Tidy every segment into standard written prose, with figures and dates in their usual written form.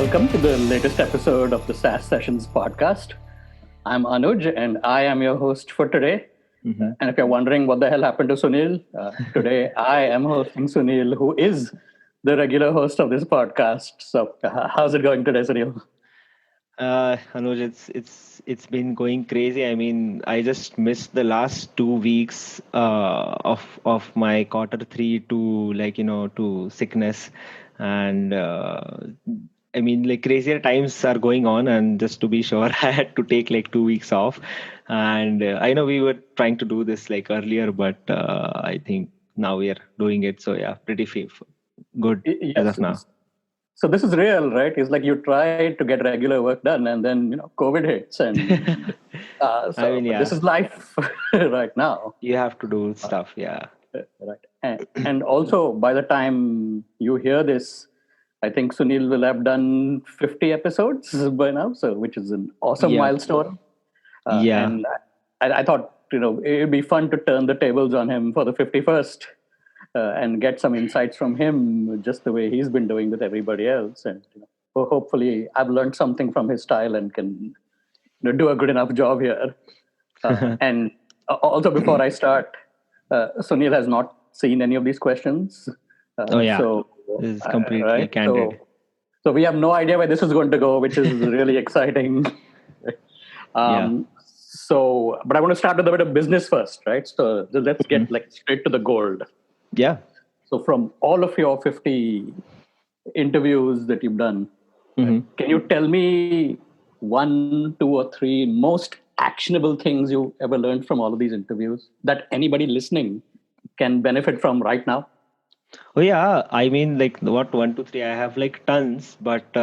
welcome to the latest episode of the SaaS Sessions podcast. I'm Anuj and I am your host for today. And if you're wondering what the hell happened to Sunil, today I am hosting Sunil, who is the regular host of this podcast. So, how's it going today, Sunil? Anuj, it's been going crazy. I mean, I just missed the last 2 weeks of my quarter 3 to to sickness, and I mean like crazier times are going on. And just to be sure, I had to take like 2 weeks off. And I know we were trying to do this like earlier, but I think now we are doing it. So yeah, pretty good as of now. Yes. So this is real, right? It's like you try to get regular work done, and then COVID hits, and I mean, but yeah, this is life right now, you have to do stuff. Yeah. right? And also, by the time you hear this, I think Sunil will have done 50 episodes by now, so which is an awesome Yeah. milestone. Yeah. And I thought it'd be fun to turn the tables on him for the 51st. And get some insights from him, just the way he's been doing with everybody else. And hopefully, I've learned something from his style and can do a good enough job here. And also, before I start, Sunil has not seen any of these questions. Oh yeah. So This is completely right, candid. so we have no idea where this is going to go, which is really exciting. So, but I want to start with a bit of business first, right? So let's get like straight to the gold. Yeah. So from all of your 50 interviews that you've done, can you tell me 1, 2, or 3 most actionable things you ever learned from all of these interviews that anybody listening can benefit from right now? Oh yeah. I mean, like what 1, 2, 3. I have like tons, but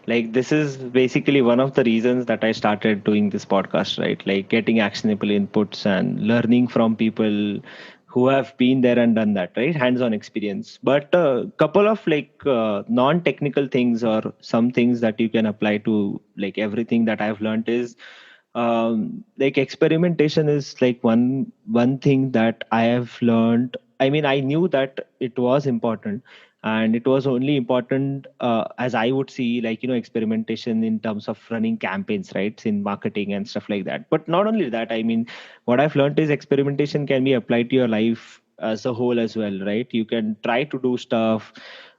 like this is basically one of the reasons that I started doing this podcast, right? Like getting actionable inputs and learning from people who have been there and done that, right? Hands-on experience. But a couple of like non-technical things or some things that you can apply to like everything that I've learned is like experimentation is like one thing that I have learned. I mean, I knew that it was important, and it was only important as I would see, like experimentation in terms of running campaigns, right, in marketing and stuff like that. But not only that, I mean, what I've learned is experimentation can be applied to your life as a whole as well, right? You can try to do stuff,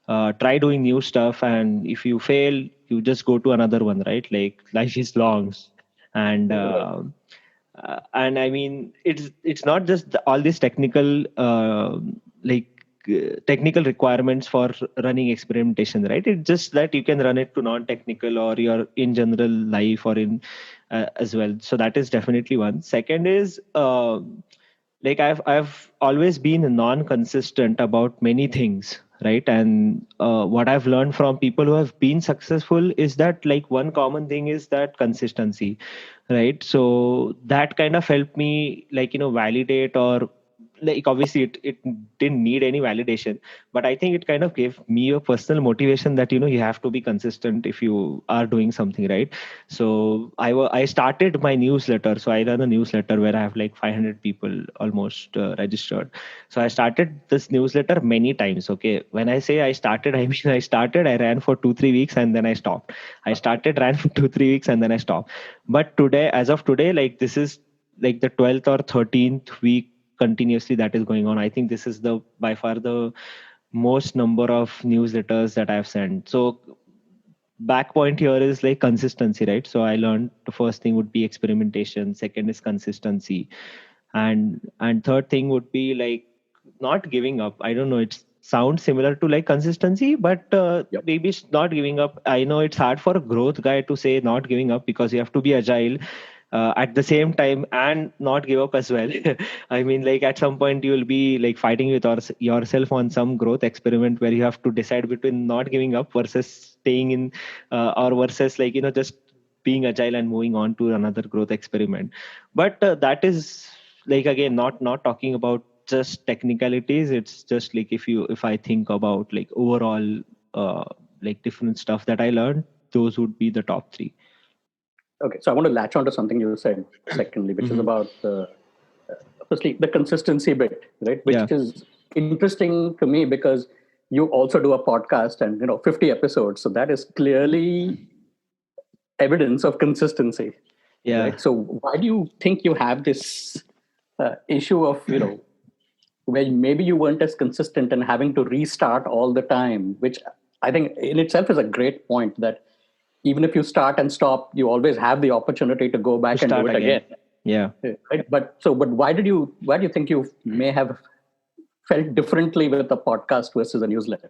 try doing new stuff, and if you fail, you just go to another one, right? Like life is long. And and I mean, it's not just all these technical like technical requirements for running experimentation, right? It's just that you can run it to non-technical or your in general life or in as well. So that is definitely one. Second is like I've always been non-consistent about many things, right? And what I've learned from people who have been successful is that like one common thing is that consistency, right? So that kind of helped me like validate, or like obviously it didn't need any validation, but I think it kind of gave me a personal motivation that you have to be consistent if you are doing something, right? So I started my newsletter. So I run a newsletter where I have like 500 people almost registered. So I started this newsletter many times. Okay, when I say I started, I mean I ran for 2-3 weeks and then I stopped. I started, ran for 2-3 weeks and then I stopped. But today, as of today, like this is like the 12th or 13th week continuously that is going on. I think this is the by far the most number of newsletters that I've sent. So back point here is like consistency, right? So I learned the first thing would be experimentation, second is consistency, and third thing would be like not giving up. I don't know, it sounds similar to like consistency, but maybe it's not giving up. I know it's hard for a growth guy to say not giving up because you have to be agile at the same time and not give up as well. I mean, like at some point you will be like fighting with yourself on some growth experiment where you have to decide between not giving up versus staying in, or versus like just being agile and moving on to another growth experiment. But that is like again not talking about just technicalities. It's just like if I think about like overall like different stuff that I learned, those would be the top 3. Okay, so I want to latch on to something you said secondly, which is about firstly the consistency bit, right? Which Yeah. is interesting to me because you also do a podcast and 50 episodes. So that is clearly evidence of consistency, Yeah. right? So why do you think you have this issue of where maybe you weren't as consistent and having to restart all the time, which I think in itself is a great point, that even if you start and stop, you always have the opportunity to go To back and do start it again. again. Yeah. Right? But why do you think you may have felt differently with a podcast versus a newsletter?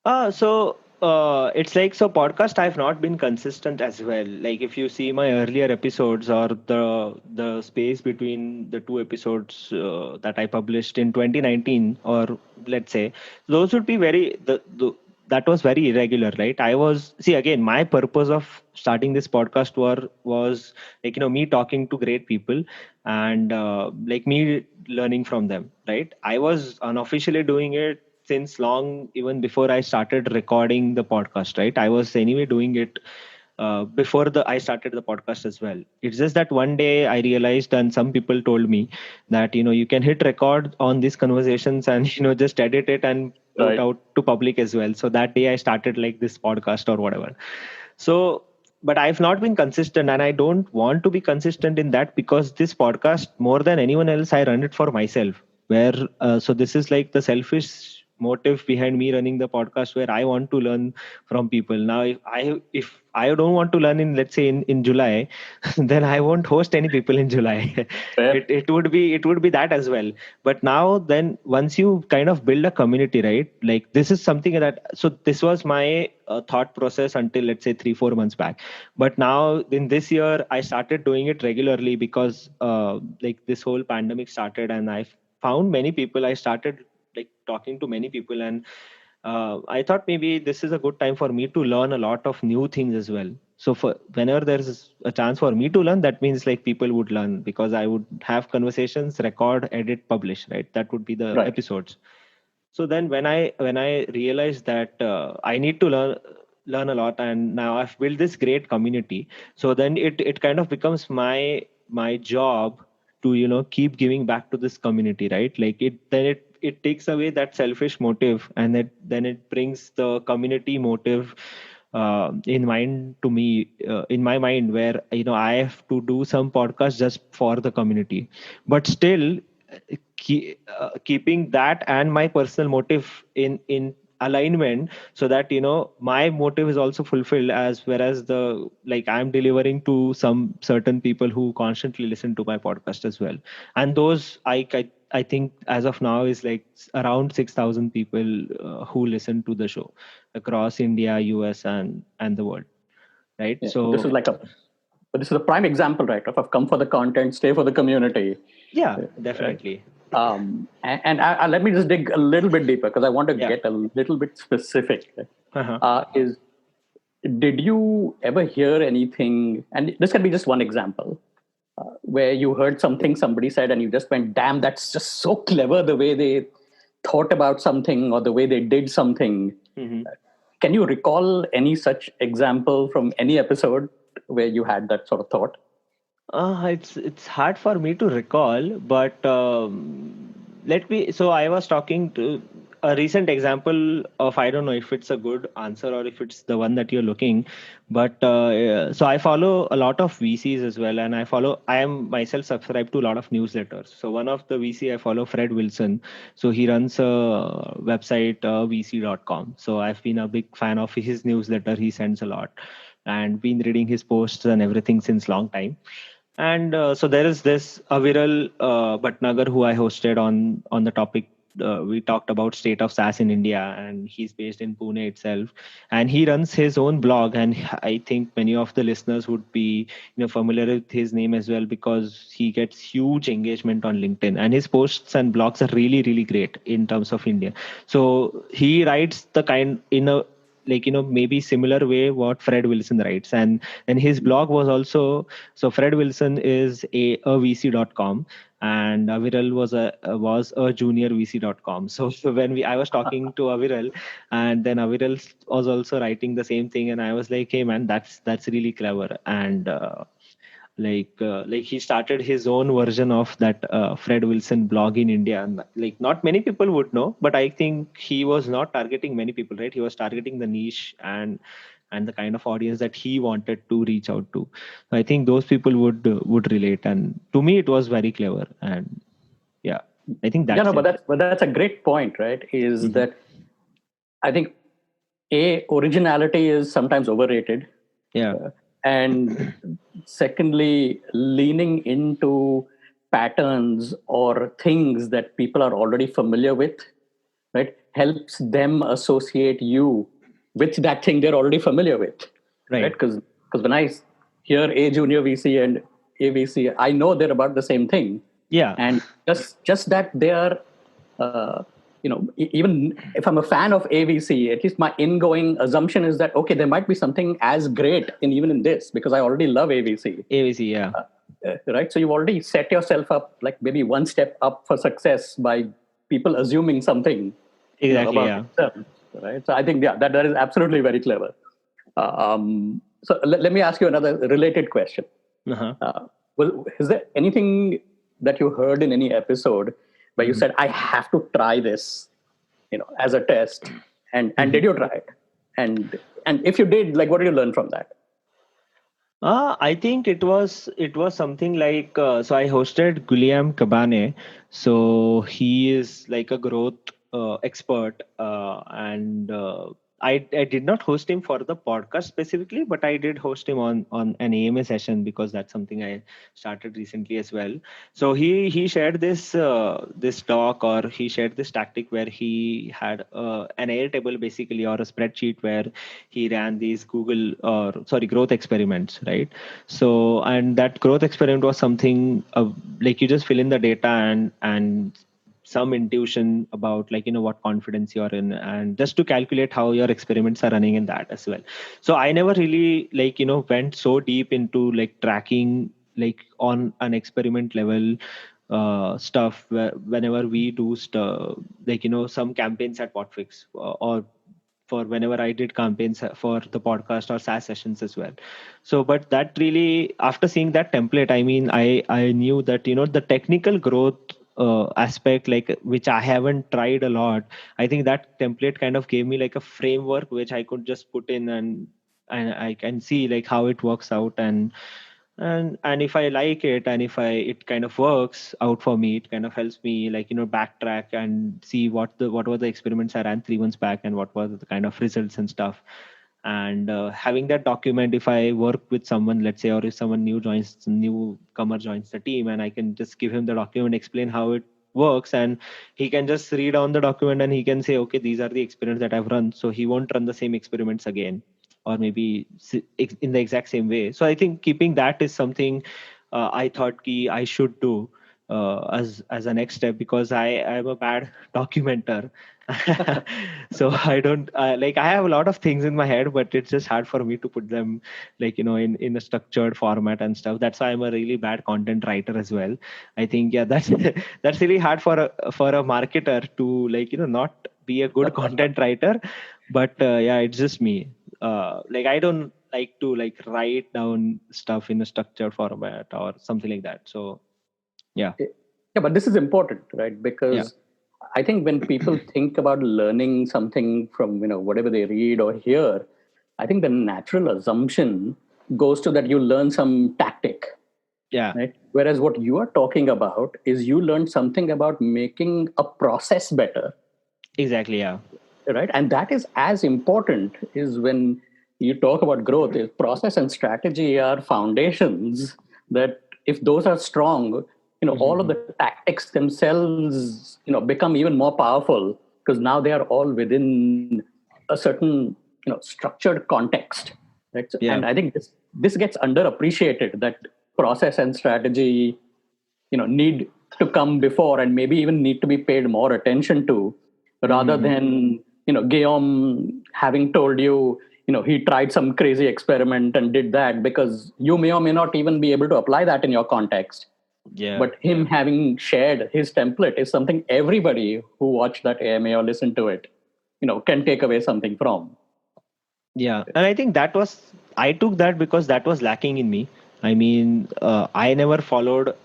It's like, so podcast I've not been consistent as well. Like if you see my earlier episodes, or the space between the two episodes that I published in 2019, or let's say, those would be the that was very irregular, right? I was, see, again, my purpose of starting this podcast was like, me talking to great people, and like me learning from them, right? I was unofficially doing it since long, even before I started recording the podcast, right? I was anyway doing it before the I started the podcast as well. It's just that one day I realized, and some people told me that you can hit record on these conversations and just edit it and put Right. out to public as well. So that day I started like this podcast or whatever. So, but I've not been consistent, and I don't want to be consistent in that, because this podcast, more than anyone else, I run it for myself. Where so this is like the selfish motive behind me running the podcast, where I want to learn from people. Now, if I don't want to learn in, let's say, in July, then I won't host any people in July. Fair. It would be that as well. But now, then, once you kind of build a community, right? Like, this is something that, so this was my thought process until, let's say, 3-4 months back. But now in this year I started doing it regularly, because like this whole pandemic started, and I found many people. I started like talking to many people, and I thought maybe this is a good time for me to learn a lot of new things as well. So for whenever there's a chance for me to learn, that means like people would learn, because I would have conversations, record, edit, publish, right? That would be the Right. episodes. So then when I realized that I need to learn a lot, and now I've built this great community, so then it kind of becomes my job to keep giving back to this community, right? Like it takes away that selfish motive, and then it brings the community motive in my mind, where I have to do some podcast just for the community, but still keeping that and my personal motive in alignment, so that my motive is also fulfilled, as whereas the like I'm delivering to some certain people who constantly listen to my podcast as well. And those I think as of now is like around 6,000 people who listen to the show across India, US, and the world, right? Yeah. So This is a prime example, right, of come for the content, stay for the community. yeah, Right? definitely. Let me just dig a little bit deeper, because I want to Yeah. get a little bit specific. Uh-huh. Is Did you ever hear anything? And this can be just one example, where you heard something somebody said, and you just went, "Damn, that's just so clever, the way they thought about something or the way they did something." Mm-hmm. Can you recall any such example from any episode where you had that sort of thought? It's hard for me to recall, but let me. So I was talking to a recent example of, I don't know if it's a good answer or if it's the one that you're looking, but so I follow a lot of VCs as well, and I am myself subscribed to a lot of newsletters. So one of the VC I follow, Fred Wilson. So he runs a website, vc.com. So I've been a big fan of his newsletter. He sends a lot, and been reading his posts and everything since long time. And so there is this Aviral Bhatnagar, who I hosted on the topic. We talked about state of SaaS in India, and he's based in Pune itself. And he runs his own blog, and I think many of the listeners would be familiar with his name as well, because he gets huge engagement on LinkedIn, and his posts and blogs are really really great in terms of India. So he writes the kind in a like maybe similar way what Fred Wilson writes, and his blog was also, so Fred Wilson is a vc.com, and Aviral was a junior vc.com. So when I was talking to Aviral, and then Aviral was also writing the same thing, and I was like, hey man, that's really clever. And like he started his own version of that Fred Wilson blog in India, and like not many people would know, but I think he was not targeting many people, right? He was targeting the niche and the kind of audience that he wanted to reach out to. So I think those people would relate, and to me it was very clever. And yeah, I think Yeah, that's no, it. but that's a great point, right? Is Hmm. that I think originality is sometimes overrated, Yeah. and secondly, leaning into patterns or things that people are already familiar with, right, helps them associate you with that thing they're already familiar with, right? Right. Because when I hear a junior VC and a VC, I know they're about the same thing, Yeah. and just that they are uh, even if I'm a fan of AVC, at least my ingoing assumption is that okay, there might be something as great in even in this because I already love AVC, AVC. Yeah. right? So you've already set yourself up like maybe one step up for success by people assuming something, Exactly. about Yeah. themselves, right? So I think yeah, that is absolutely very clever. So let me ask you another related question. Uh-huh. Well, is there anything that you heard in any episode where you Mhm. said, "I have to try this," as a test, and did Mhm. you try it? And if you did, like, what did you learn from that? I think it was something like so I hosted Guillaume Cabane. So he is like a growth expert, and I did not host him for the podcast specifically, but I did host him on an AMA session because that's something I started recently as well. So he shared this talk, or he shared this tactic where he had an Airtable basically, or a spreadsheet where he ran these Google, or sorry, growth experiments, right? So, and that growth experiment was something like you just fill in the data and some intuition about, like, what confidence you're in, and just to calculate how your experiments are running in that as well. So I never really, like, went so deep into like tracking, like on an experiment level stuff whenever we do stuff, like, some campaigns at Potfix, or for whenever I did campaigns for the podcast or SaaS sessions as well. So, but that really, after seeing that template, I mean, I knew that, the technical growth aspect, like, which I haven't tried a lot. I think that template kind of gave me like a framework which I could just put in, and I can see like how it works out, and if I like it, and if I it kind of works out for me, it kind of helps me, like, backtrack and see what were the experiments I ran 3 months back, and what were the kind of results and stuff. And having that document, if I work with someone, let's say, or if someone newcomer joins the team, and I can just give him the document, explain how it works, and he can just read on the document, and he can say, okay, these are the experiments that I've run, so he won't run the same experiments again, or maybe in the exact same way. So I think keeping that is something I thought I should do as a next step, because I'm a bad documenter. So I don't like, I have a lot of things in my head, but it's just hard for me to put them, like, in a structured format and stuff. That's why I'm a really bad content writer as well. I think, yeah, that's that's really hard for a marketer to, like, not be a good content writer. But yeah, it's just me. Like, I don't like to like write down stuff in a structured format or something like that. So yeah. Yeah, but this is important, right? Yeah. Because I think when people think about learning something from whatever they read or hear, I think the natural assumption goes to that you learn some tactic, Yeah. right? Whereas what you are talking about is you learned something about making a process better, Exactly. Yeah. right? And that is as important is when you talk about growth. Is process and strategy are foundations that if those are strong, all of Mm-hmm. the tactics themselves become even more powerful because now they are all within a certain structured context, right? Yeah. And I think this gets underappreciated, that process and strategy need to come before and maybe even need to be paid more attention to, rather Mm-hmm. than Guillaume having told you he tried some crazy experiment and did that, because you may or may not even be able to apply that in your context. Yeah. But him having shared his template is something everybody who watched that AMA or listened to it can take away something from. Yeah, and I think I took that because that was lacking in me. I mean, I never followed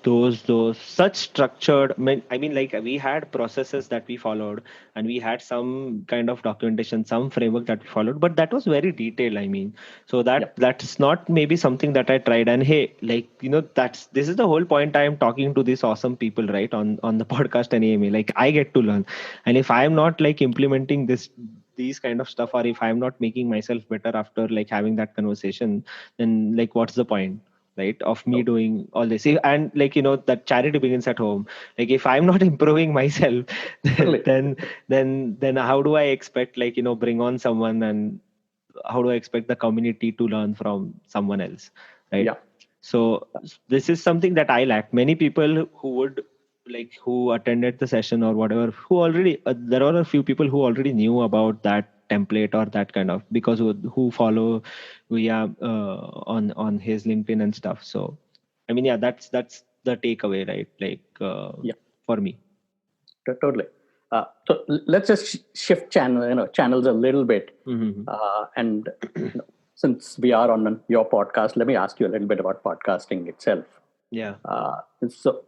those such structured. I mean, like we had processes that we followed, and we had some kind of documentation, some framework that we followed, but that was very detailed. I mean, so Yeah. that's not maybe something that I tried. And hey, like that's this is the whole point. I am talking to these awesome people, right, on the podcast and AMA. Like I get to learn, and if I am not like implementing these kind of stuff, or if I'm not making myself better after like having that conversation, then like what's the point, right, of me Oh, doing all this? And like that charity begins at home. Like if I'm not improving myself, totally. then how do I expect like bring on someone, and how do I expect the community to learn from someone else, right? Yeah. So this is something that I lack. Many people who would like who attended the session or whatever, who already there are a few people who already knew about that template or that kind of, because who follow via on his LinkedIn and stuff. So I mean, yeah, that's the takeaway, right? Like Yeah. for me. Totally. So let's just shift channels a little bit. Mm-hmm. And since we are on your podcast, let me ask you a little bit about podcasting itself. Yeah. So,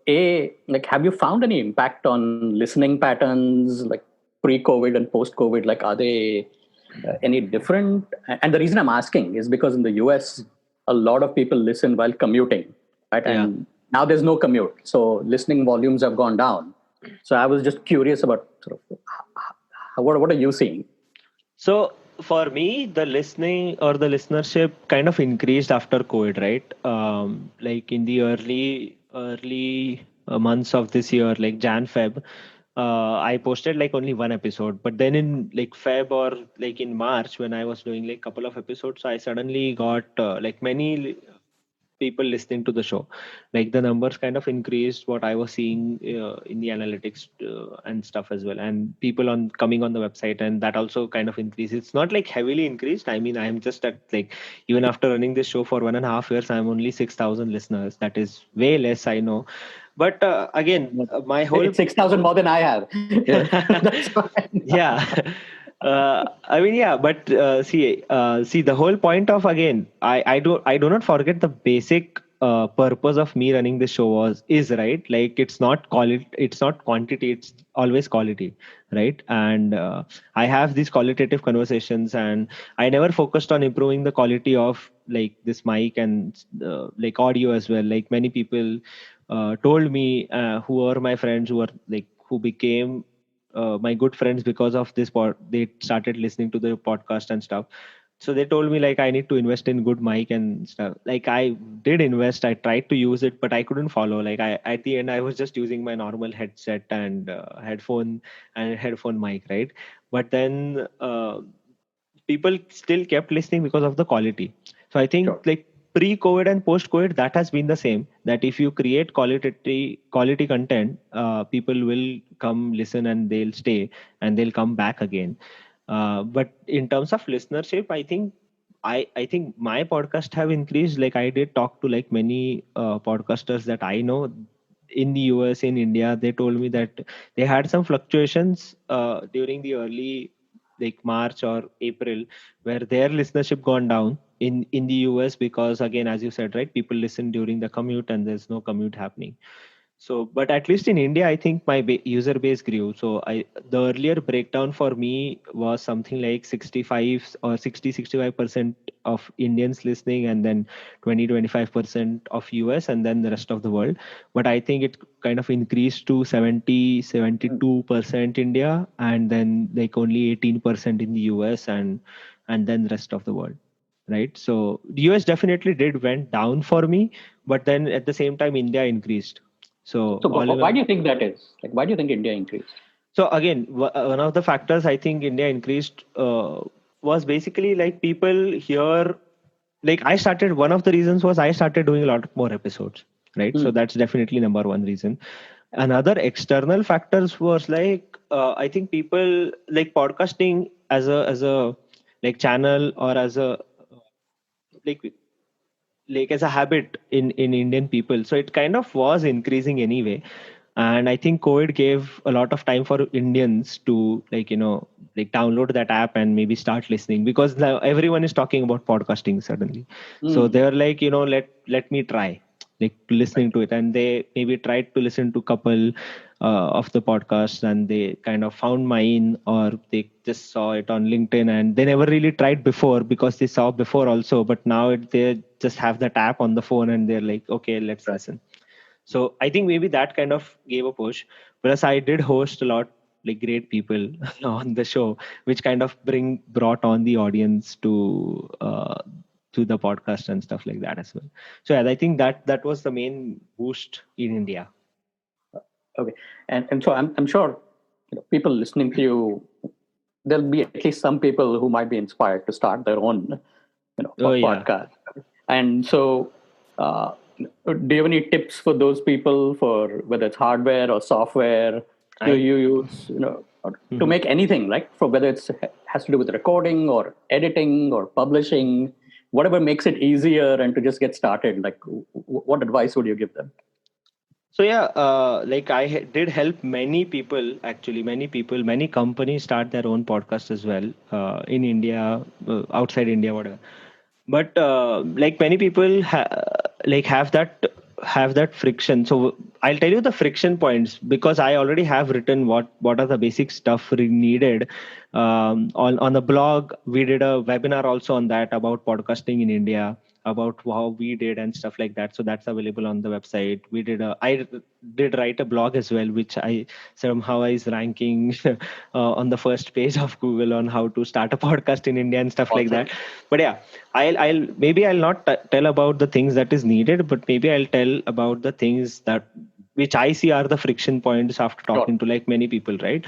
like, have you found any impact on listening patterns, like pre-COVID and post-COVID? Like, are they any different? And the reason I'm asking is because in the US, a lot of people listen while commuting, right? Yeah. And now there's no commute, so listening volumes have gone down. So I was just curious about sort of what are you seeing? So for me, the listening or the listenership kind of increased after COVID, right? Like in the early months of this year, like Jan Feb, I posted like only one episode. But then in like Feb or like in March, when I was doing like couple of episodes, I suddenly got like many people listening to the show. Like the numbers kind of increased, what I was seeing in the analytics and stuff as well, and people on coming on the website, and that also kind of increased. It's not like heavily increased. I mean, I'm just at like, even after running this show for 1.5 years, I'm only 6,000 listeners. That is way less, I know. But again, my whole It's 6,000 more than I have. That's fine. yeah. I mean, yeah, but see, the whole point of, again, I do not forget the basic purpose of me running the show is right. Like it's not quality, it's not quantity, it's always quality, right? And I have these qualitative conversations, and I never focused on improving the quality of like this mic and like audio as well. Like many people told me who are my friends, who are like who became my good friends because of this they started listening to the podcast and stuff. So they told me like I need to invest in good mic and stuff. Like I did invest, I tried to use it, but I couldn't follow. Like I at the end I was just using my normal headset and headphone mic, right? But then people still kept listening because of the quality. So I think Sure. like pre-COVID and post-COVID, that has been the same. That if you create quality content, people will come listen and they'll stay and they'll come back again. But in terms of listenership, I think my podcast have increased. Like I did talk to like many podcasters that I know in the US, in India. They told me that they had some fluctuations during the early like March or April, where their listenership gone down in the US, because again, as you said, right, people listen during the commute and there's no commute happening. So, but at least in India, I think my user base grew. So the earlier breakdown for me was something like 65 or 60-65% of Indians listening, and then 20-25% of US, and then the rest of the world. But I think it kind of increased to 70-72% India, and then like only 18% in the US, and then the rest of the world. Right. So the US definitely did went down for me, but then at the same time, India increased. So So all in why all, do you think that is? Like, why do you think India increased? so again, one of the factors I think India increased was basically like people here. Like I started, one of the reasons was I started doing a lot more episodes, right? So Hmm. that's definitely number one reason. Another external factors was like I think people like podcasting as a like channel, or as a like as a habit in Indian people. So it kind of was increasing anyway. And I think COVID gave a lot of time for Indians to like like download that app and maybe start listening, because now everyone is talking about podcasting suddenly. So Mm. they're like, let me try like listening to it, and they maybe tried to listen to couple of the podcasts, and they kind of found mine, or they just saw it on LinkedIn, and they never really tried before because they saw before also, but now they just have that app on the phone and they're like, okay, let's Right. listen. So I think maybe that kind of gave a push. Plus, I did host a lot like great people on the show, which kind of brought on the audience to the podcast and stuff like that as well. So yeah, I think that was the main boost in India. Okay. And so I'm sure people listening to you, there'll be at least some people who might be inspired to start their own Oh yeah. podcast. And so, do you have any tips for those people for whether it's hardware or software do I you use to Mhm. make anything, like for whether it's has to do with recording or editing or publishing, whatever makes it easier and to just get started, like what advice would you give them? So yeah, like did help many people, actually, many people, many companies start their own podcast as well, in India, outside India, whatever. But like many people like have that friction. So I'll tell you the friction points, because I already have written what are the basic stuff needed. On the blog, we did a webinar also on that, about podcasting in India, about how we did and stuff like that. So that's available on the website. I did write a blog as well, which I somehow is ranking on the first page of Google on how to start a podcast in India and stuff like Awesome. that. But yeah, I'll maybe I'll not tell about the things that is needed, but maybe I'll tell about the things that which I see are the friction points after Sure. talking to like many people, right?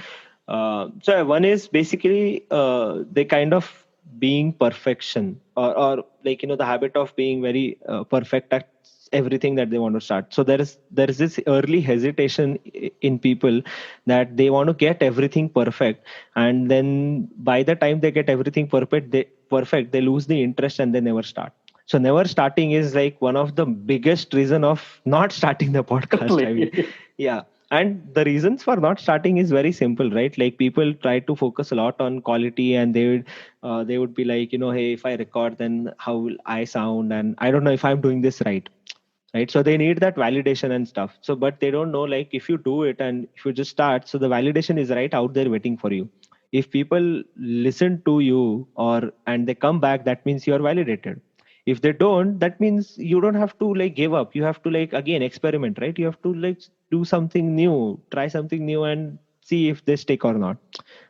So one is basically they kind of being perfection, or like the habit of being very perfect at everything that they want to start. So there is this early hesitation in people, that they want to get everything perfect, and then by the time they get everything perfect, they lose the interest and they never start. So never starting is like one of the biggest reason of not starting the podcast, I mean. Totally. Yeah. And the reasons for not starting is very simple, right? Like people try to focus a lot on quality, and they would be like, hey, if I record, then how will I sound, and I don't know if I'm doing this right? So they need that validation and stuff. So but they don't know, like, if you do it and if you just start, so the validation is right out there waiting for you. If people listen to you, or and they come back, that means you are validated. If they don't, that means you don't have to like give up. You have to like again experiment, right? You have to like do something new, try something new, and see if they stick or not.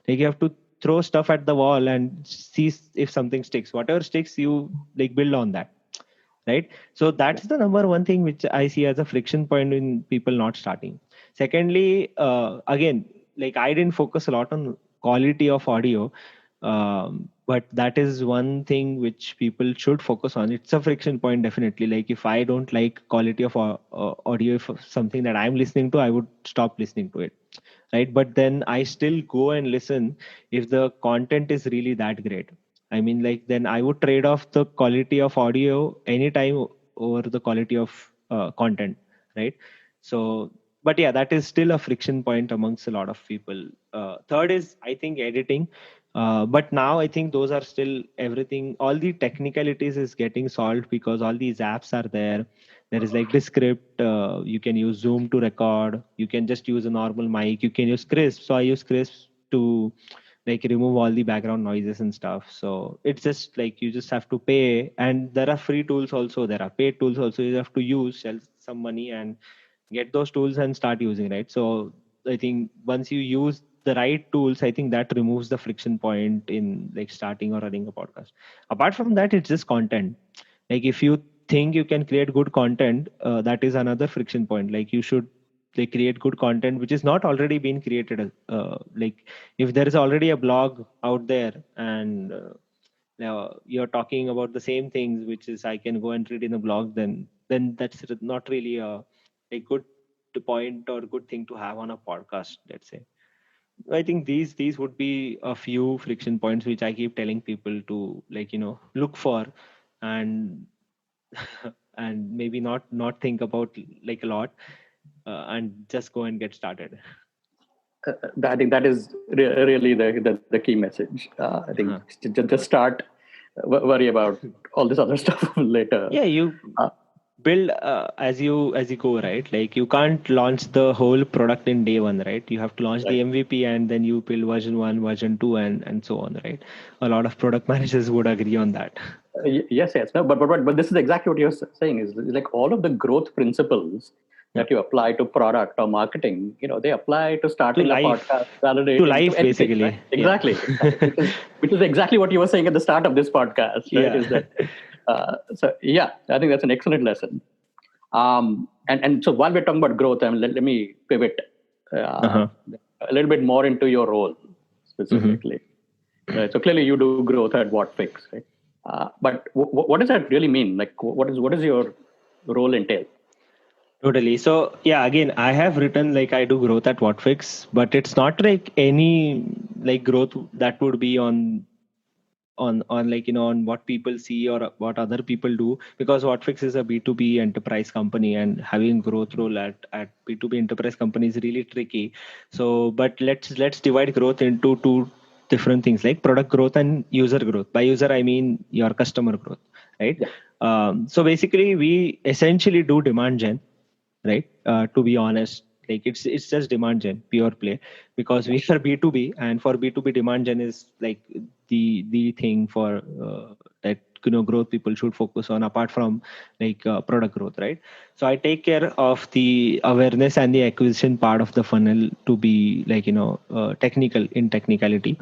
Like you have to throw stuff at the wall and see if something sticks. Whatever sticks, you like build on that, right? So that's the number one thing which I see as a friction point in people not starting. Secondly, again, like I didn't focus a lot on quality of audio, but that is one thing which people should focus on. It's a friction point, definitely. Like if I don't like quality of audio, if something that I'm listening to, I would stop listening to it, right? But then I still go and listen if the content is really that great. I mean, like, then I would trade off the quality of audio anytime over the quality of content, right? So, but yeah, that is still a friction point amongst a lot of people. Third is, I think, editing. But now I think those are still everything. All the technicalities is getting solved because all these apps are there. There is like Descript. You can use Zoom to record. You can just use a normal mic. You can use Crisp. So I use Crisp to like remove all the background noises and stuff. So it's just like you just have to pay, and there are free tools also, there are paid tools also. You have to use, sell some money and get those tools and start using, right? So I think once you use the right tools, I think that removes the friction point in like starting or running a podcast. Apart from that, it's just content. Like if you think you can create good content, that is another friction point. Like you should they create good content which is not already been created. Like if there is already a blog out there, and now you're talking about the same things which is I can go and read in a blog, then that's not really a good point or good thing to have on a podcast, let's say. I think these would be a few friction points which I keep telling people to like look for, and and maybe not think about like a lot, and just go and get started. I think that is really the key message. I think just start, worry about all this other stuff later. Yeah, you Uh, build as you go, right? Like you can't launch the whole product in day one, right? You have to launch the right. MVP and then you build version 1, version 2, and so on, right? A lot of product managers would agree on that. Yes, yes. No, but this is exactly what you're saying. Is like all of the growth principles Yeah. that you apply to product or marketing. They apply to To starting a podcast, life, to validating, to life anything. Right? basically. Yeah. Exactly, exactly. Which is exactly what you were saying at the start of this podcast. Right? Yeah. Is that so? Yeah, I think that's an excellent lesson. And so while we're talking about growth, let me pivot Uh-huh. a little bit more into your role Hmm. specifically. Right. So clearly you do growth at WhatFix, right? But what does that really mean? Like, what is your role entail? Totally. So yeah, again, I have written like I do growth at Whatfix, but it's not like any like growth that would be on like on what people see or what other people do, because Whatfix is a B2B enterprise company, and having growth role at B2B enterprise company is really tricky. So but let's divide growth into two different things, like product growth and user growth. By user I mean your customer growth, right? Yeah. So basically we essentially do demand gen, right? To be honest, like it's just demand gen, pure play, because we are B2B, and for B2B demand gen is like the thing for that growth people should focus on, apart from like product growth, right? So I take care of the awareness and the acquisition part of the funnel to be like technical in technicality.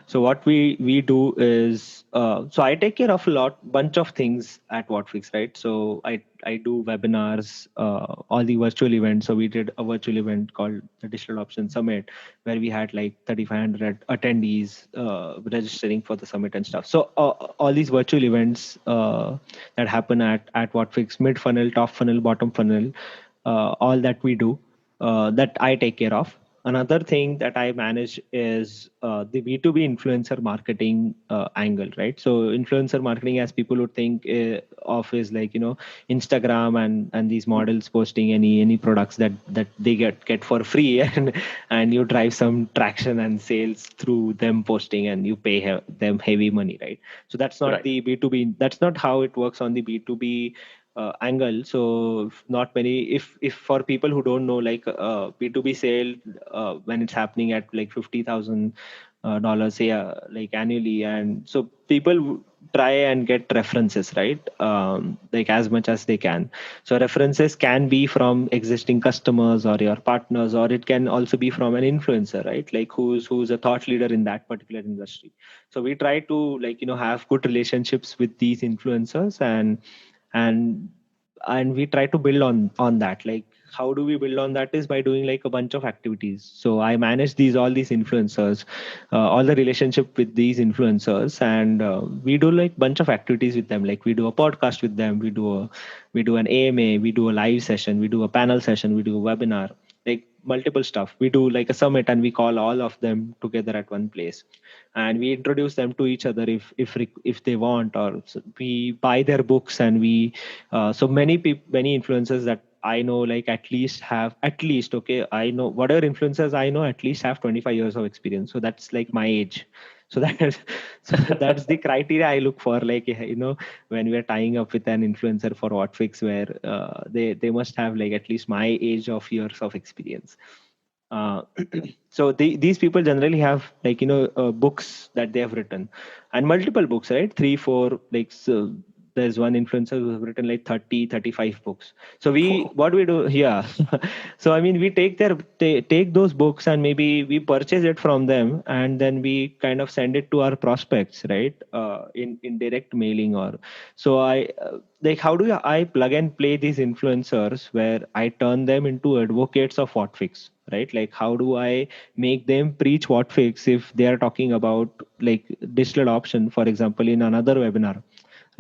So what we do is so I take care of a bunch of things at Whatfix, right? So I do webinars, all the virtual events. So we did a virtual event called the Digital Option Summit, where we had like 3,500 attendees registering for the summit and stuff. So all these virtual events that happen at Whatfix, mid funnel, top funnel, bottom funnel, all that we do, that I take care of. Another thing that I manage is the B2B influencer marketing angle, right? So influencer marketing, as people would think of, is like Instagram and these models posting any products that they get for free, and you drive some traction and sales through them posting, and you pay them heavy money, right? So that's not Right. the B2B. That's not how it works on the B2B angle. So not many, if for people who don't know, like B2B sale, when it's happening at like $50,000 say like annually, and so people try and get references, right? Like as much as they can. So references can be from existing customers or your partners, or it can also be from an influencer, right? Like who's a thought leader in that particular industry. So we try to like have good relationships with these influencers, and and we try to build on that. Like how do we build on that is by doing like a bunch of activities. So I manage all these influencers, all the relationship with these influencers, and we do like bunch of activities with them. Like we do a podcast with them, we do an AMA, we do a live session, we do a panel session, we do a webinar, like multiple stuff. We do like a summit, and we call all of them together at one place, and we introduce them to each other if they want, or we buy their books, and we so many people, many influencers that I know, like at least okay, I know whatever influencers I know at least have 25 years of experience. So that's like my age. So that so that's the criteria I look for. Like when we are tying up with an influencer for Whatfix, where they must have like at least my age of years of experience. uh, so these people generally have like books that they have written, and multiple books, right? 3 4, like so there's one influencer who have written like 30 35 books. So we what we do, yeah. So I mean, we take those books, and maybe we purchase it from them, and then we kind of send it to our prospects, right? In direct mailing, or so I like how do I plug and play these influencers where I turn them into advocates of Whatfix, right? Like how do I make them preach Whatfix if they are talking about like digital adoption, for example, in another webinar,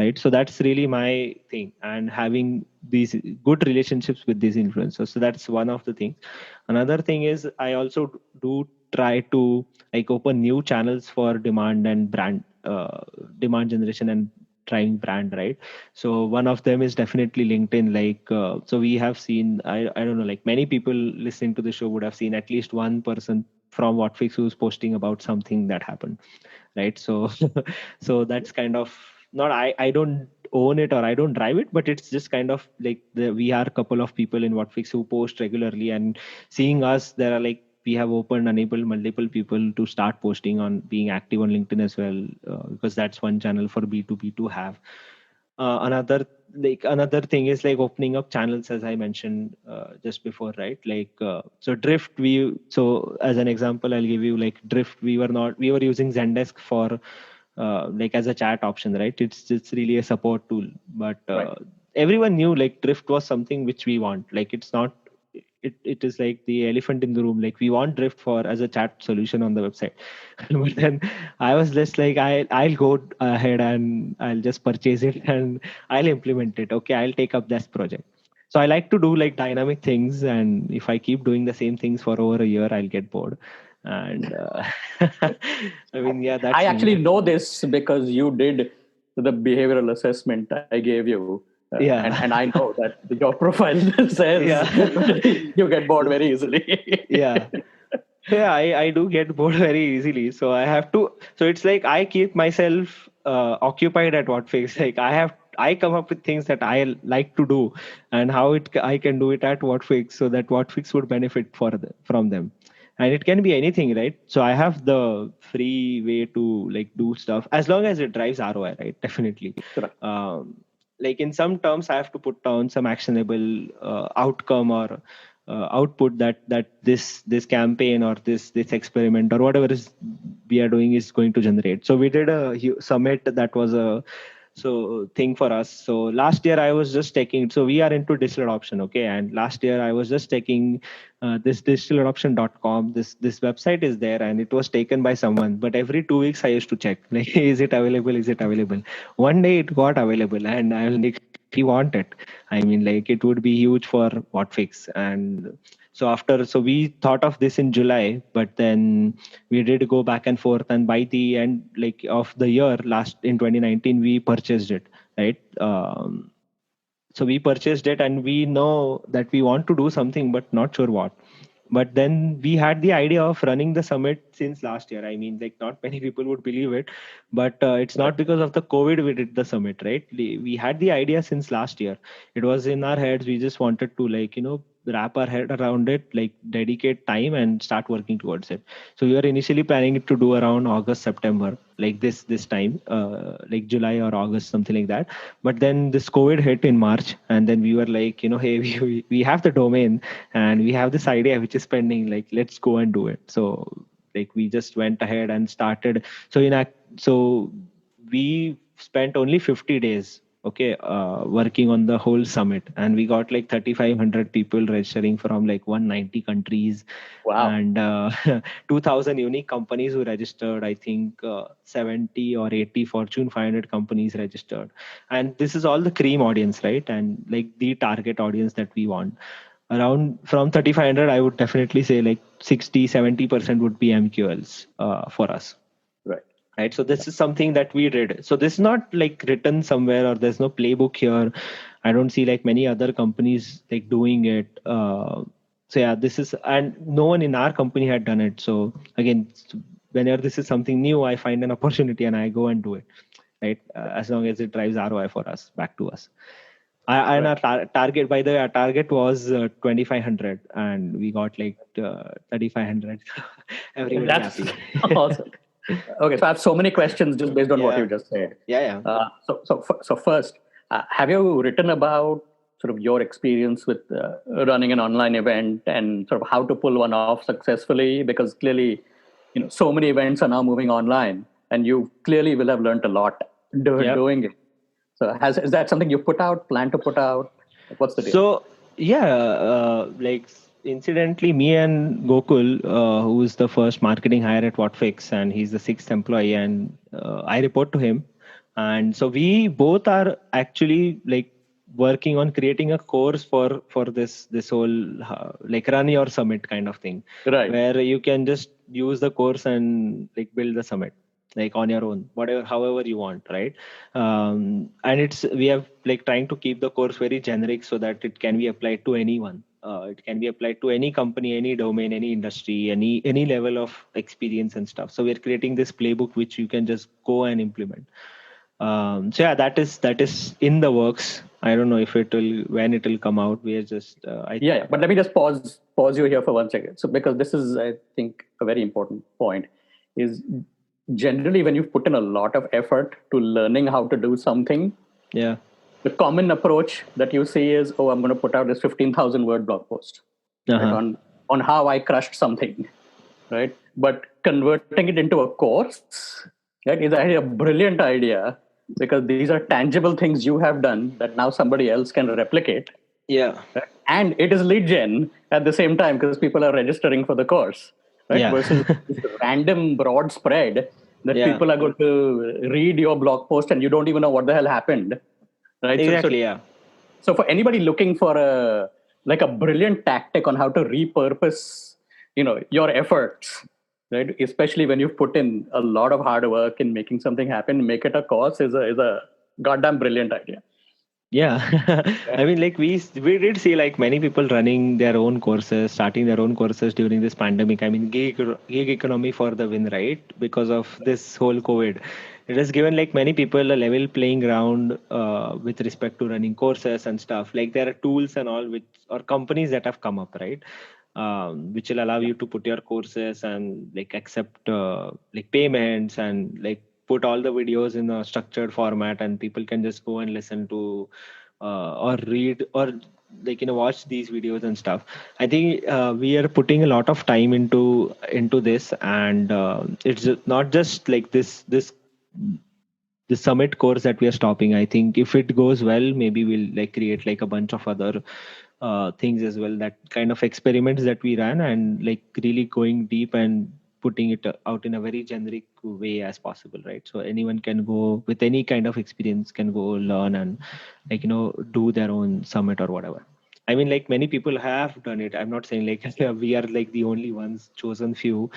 right? So that's really my thing, and having these good relationships with these influencers. So that's one of the things. Another thing is I also do try to like open new channels for demand and brand demand generation and driving brand, right? So one of them is definitely LinkedIn. Like so we have seen, I don't know, like many people listening to the show would have seen at least one person from Whatfix who's posting about something that happened, right? So so that's kind of not, I don't own it or I don't drive it, but it's just kind of like we are a couple of people in Whatfix who post regularly, and seeing us, there are like, we have opened, enabled multiple people to start posting on, being active on LinkedIn as well, because that's one channel for B2B to have. Another thing is like opening up channels, as I mentioned just before, right? Like so Drift, so as an example, I'll give you like Drift. We were using Zendesk for like as a chat option, right? It's really a support tool, but Right. everyone knew like Drift was something which we want. Like it's not, it is like the elephant in the room. Like we want Drift for as a chat solution on the website. But then I was just like, I'll go ahead and I'll just purchase it and I'll implement it. Okay, I'll take up this project. So I like to do like dynamic things, and if I keep doing the same things for over a year, I'll get bored. And I mean, yeah, I that's actually me. know this because you did the behavioral assessment I gave you. Yeah. And I know that your profile says Yeah. you get bored very easily. Yeah. Yeah, I do get bored very easily. So I have to, so it's like I keep myself occupied at Whatfix. Like I come up with things that I like to do, and how I can do it at Whatfix, so that Whatfix would benefit from them. And it can be anything, right? So I have the free way to like do stuff as long as it drives ROI, right? Definitely. Correct. Like in some terms, I have to put down some actionable outcome or output that this campaign or this experiment or whatever is we are doing is going to generate. So we did a summit that was a thing for us. So last year I was just taking, so we are into digital adoption, okay, and last year I was just taking this digitaladoption.com, this website is there, and it was taken by someone, but every 2 weeks I used to check like, is it available. One day it got available, and I was like, we want it. I mean, like it would be huge for Whatfix. And so we thought of this in July, but then we did go back and forth, and by the end like of the year last in 2019 we purchased it, right? So we purchased it, and we know that we want to do something but not sure what. But then we had the idea of running the summit since last year. I mean, like not many people would believe it, but it's not because of the COVID we did the summit, right? We had the idea since last year. It was in our heads. We just wanted to like, wrap our head around it, like dedicate time and start working towards it. So we were initially planning it to do around August, September, like this time, like July or August, something like that. But then this COVID hit in March, and then we were like, hey, we have the domain and we have this idea which is pending. Like, let's go and do it. So like we just went ahead and started. So we spent only 50 days, okay, working on the whole summit, and we got like 3,500 people registering from like 190 countries. Wow. And 2,000 unique companies who registered. I think 70 or 80 Fortune 500 companies registered, and this is all the cream audience, right? And like the target audience that we want. Around from 3,500, I would definitely say like 60-70% would be MQLs for us. Right. So this is something that we did. So this is not like written somewhere, or there's no playbook here. I don't see like many other companies like doing it. So yeah, this is, and no one in our company had done it. So again, whenever this is something new, I find an opportunity and I go and do it. Right. As long as it drives ROI for us, back to us. And our target, by the way, our target was 2,500, and we got like 3,500. Everybody happy. Awesome. Okay, so I have so many questions just based on what you just said. Yeah. So first, have you written about sort of your experience with running an online event and sort of how to pull one off successfully? Because clearly, so many events are now moving online, and you clearly will have learned a lot doing it. So is that something you plan to put out? What's the deal? So yeah, like incidentally, me and Gokul, who is the first marketing hire at Whatfix, and he's the 6th employee, and I report to him. And so we both are actually like working on creating a course for this whole like run your summit kind of thing, right, where you can just use the course and like build the summit. like on your own, whatever, however you want, right? And we have like trying to keep the course very generic so that it can be applied to anyone. It can be applied to any company, any domain, any industry, any level of experience and stuff. So we're creating this playbook which you can just go and implement. So yeah, that is in the works. I don't know if it will when it will come out. We are just Yeah, but let me just pause you here for 1 second. So because this is, I think, a very important point, is generally when you put in a lot of effort to learning how to do something, yeah. the common approach that you see is, oh, I'm going to put out this 15,000 word blog post, right, Uh-huh. on how I crushed something, right? But converting it into a course, right, is actually a brilliant idea, because these are tangible things you have done that now somebody else can replicate. Yeah. Right? And it is lead gen at the same time, because people are registering for the course, right? Yeah. Versus this random broad spread that Yeah. people are going to read your blog post and you don't even know what the hell happened, right? Exactly. Yeah. So for anybody looking for a brilliant tactic on how to repurpose, your efforts, right? Especially when you've put in a lot of hard work in making something happen, make it a course is a goddamn brilliant idea. Yeah. I mean, like we did see like many people running their own courses, starting their own courses during this pandemic. I mean, gig economy for the win, right? Because of this whole COVID, it has given like many people a level playing ground with respect to running courses and stuff. Like there are tools and all which or companies that have come up, right? Which will allow you to put your courses and like accept like payments and like put all the videos in a structured format, and people can just go and listen to or read or like watch these videos and stuff. I think we are putting a lot of time into this, and it's not just like this the summit course that we are stopping. I think if it goes well, maybe we'll like create like a bunch of other things as well, that kind of experiments that we ran, and like really going deep and putting it out in a very generic way as possible, right? So anyone can go with any kind of experience can go learn and like do their own summit or whatever. I mean, like many people have done it. I'm not saying like we are like the only ones, chosen few,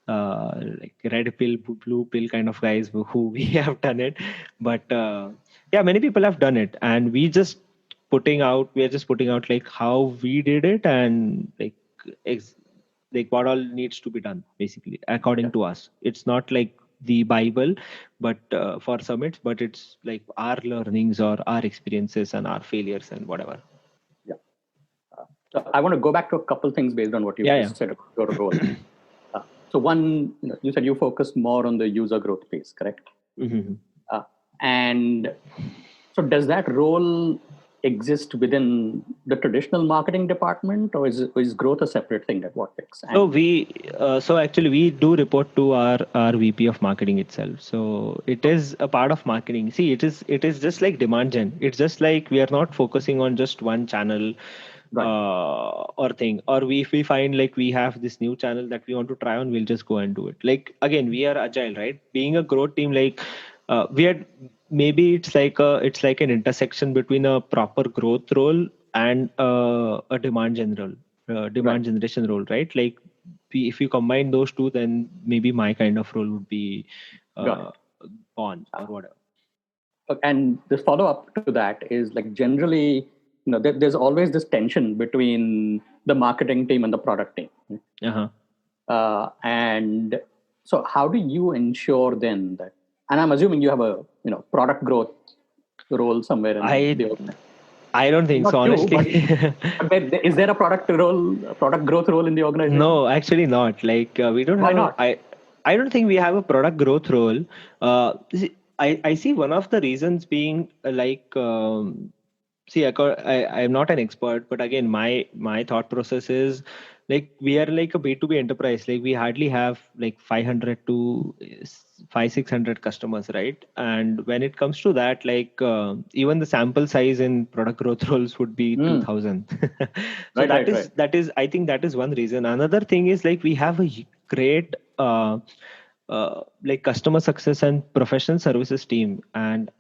like red pill, blue pill kind of guys who we have done it. But yeah, many people have done it, and we are just putting out like how we did it, and like like what all needs to be done basically according Yeah. to us. It's not like the Bible, but for summits, but it's like our learnings or our experiences and our failures and whatever. Yeah. So I want to go back to a couple things based on what you Yeah, yeah. just said about your role. So one, you said you focused more on the user growth piece, correct? Mm-hmm. And so does that role exist within the traditional marketing department, or is growth a separate thing at Vortex? So actually we do report to our VP of marketing itself. So it is a part of marketing. See, it is just like demand gen. It's just like we are not focusing on just one channel Right. or thing. Or if we find like we have this new channel that we want to try on, we'll just go and do it. Like again, we are agile, right? Being a growth team, like we are maybe it's like an intersection between a proper growth role and a Right. demand generation role, right? Like if you combine those two, then maybe my kind of role would be Got uh, it. on or whatever. And the follow up to that is, like, generally, there's always this tension between the marketing team and the product team. Uh-huh. And so how do you ensure then that, and I'm assuming you have a product growth role somewhere in I the organization. I don't think Not so, you, honestly. but is there a product growth role in the organization? No, actually not. Like we don't Why have not? I don't think we have a product growth role. I see one of the reasons being see, I'm not an expert, but again, my thought process is like we are like a B2B enterprise. Like we hardly have like 500 to 600 customers, right? And when it comes to that, like even the sample size in product growth roles would be Hmm. 2000. So Right, right, right. that is I think that is one reason. Another thing is like we have a great like customer success and professional services team, and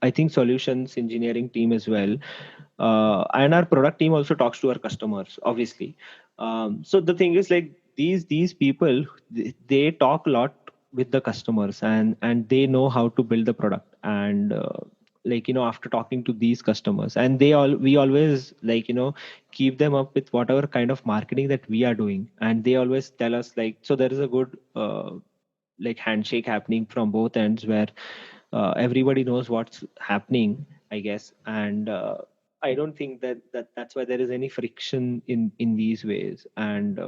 I think solutions engineering team as well. And our product team also talks to our customers, obviously. So the thing is like these people, they talk a lot with the customers, and they know how to build the product. And after talking to these customers, and we always keep them up with whatever kind of marketing that we are doing, and they always tell us, so there is a good handshake happening from both ends, where everybody knows what's happening, I guess. And I don't think that's why there is any friction in these ways. And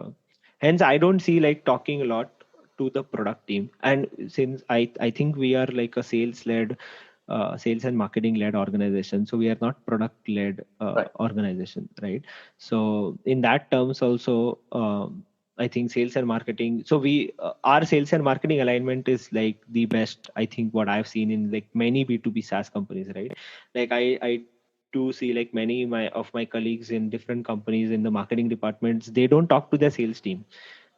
hence I don't see talking a lot to the product team. And since I think we are like a sales and marketing led organization, so we are not product led Right. organization, right? So in that terms also, I think sales and marketing. So our sales and marketing alignment is like the best, I think, what I've seen in like many B2B SaaS companies, right? Like I do see like many of my colleagues in different companies in the marketing departments, they don't talk to their sales team.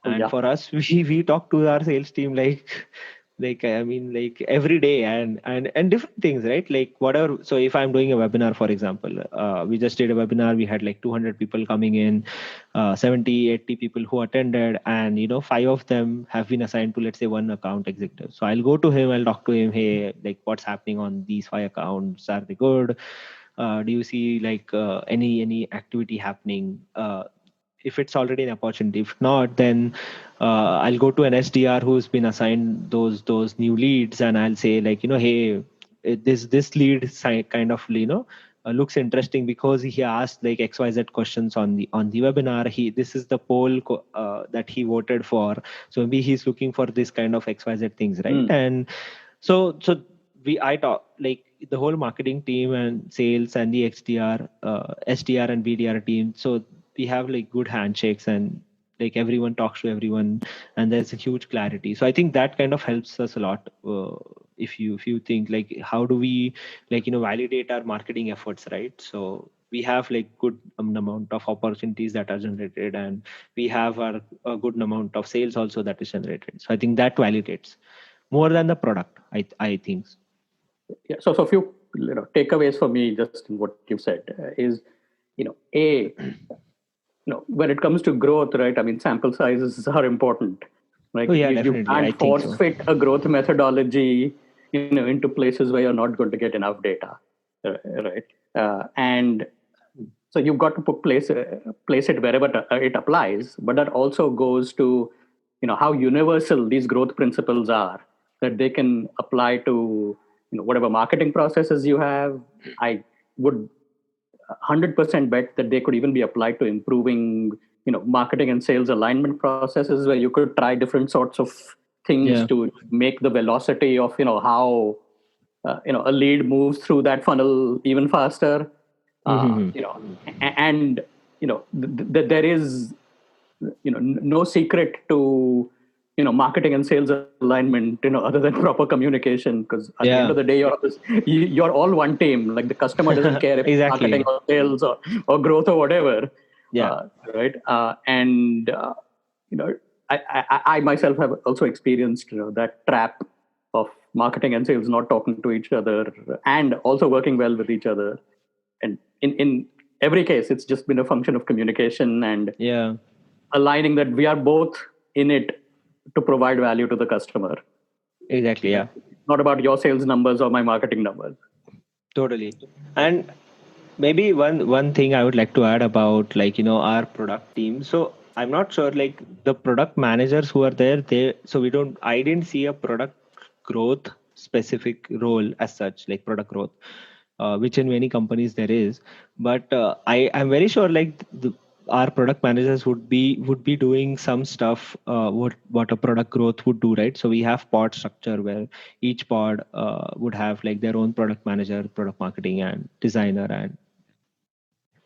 Oh, And yeah. for us, we talk to our sales team I mean, like every day, and different things, right? Like whatever. So if I'm doing a webinar, for example, we just did a webinar, we had like 200 people coming in, 70, 80 people who attended, and 5 of them have been assigned to, let's say, one account executive. So I'll go to him, I'll talk to him, hey, like what's happening on these 5 accounts? Are they good? Do you see any activity happening? If it's already an opportunity. If not, then I'll go to an SDR who's been assigned those new leads, and I'll say hey, this lead kind of looks interesting because he asked like XYZ questions on the webinar. This is the poll that he voted for, so maybe he's looking for this kind of XYZ things, right? And so I talk like the whole marketing team and sales and the XDR, SDR and BDR team. So we have like good handshakes, and like everyone talks to everyone, and there's a huge clarity. So I think that kind of helps us a lot. If you think like how do we validate our marketing efforts, right? So we have like good amount of opportunities that are generated, and we have a good amount of sales also that is generated. So I think that validates more than the product, I think. Yeah. So a few takeaways for me, just in what you said, is when it comes to growth, right? I mean, sample sizes are important. Like Oh yeah, you definitely. I can't think force so. fit a growth methodology, into places where you're not going to get enough data, right? And so you've got to place it wherever it applies. But that also goes to how universal these growth principles are, that they can apply to whatever marketing processes you have. I would 100% bet that they could even be applied to improving marketing and sales alignment processes, where you could try different sorts of things Yeah. to make the velocity of how a lead moves through that funnel even faster. Mm-hmm. And there is no secret to marketing and sales alignment, other than proper communication, because at the end Yeah. of the day you're all one team. Like the customer doesn't care if it's marketing Exactly. or sales or growth or whatever. Yeah. Right. And I myself have also experienced that trap of marketing and sales not talking to each other and also working well with each other. And in every case, it's just been a function of communication and Yeah. aligning that we are both in it to provide value to the customer. Exactly. Yeah. Not about your sales numbers or my marketing numbers. Totally. And maybe one thing I would like to add about our product team. So I'm not sure like the product managers who are there, I didn't see a product growth specific role as such, like product growth, which in many companies there is. But I'm very sure like our product managers would be doing some stuff, what a product growth would do, right? So we have pod structure where each pod would have like their own product manager, product marketing, and designer, and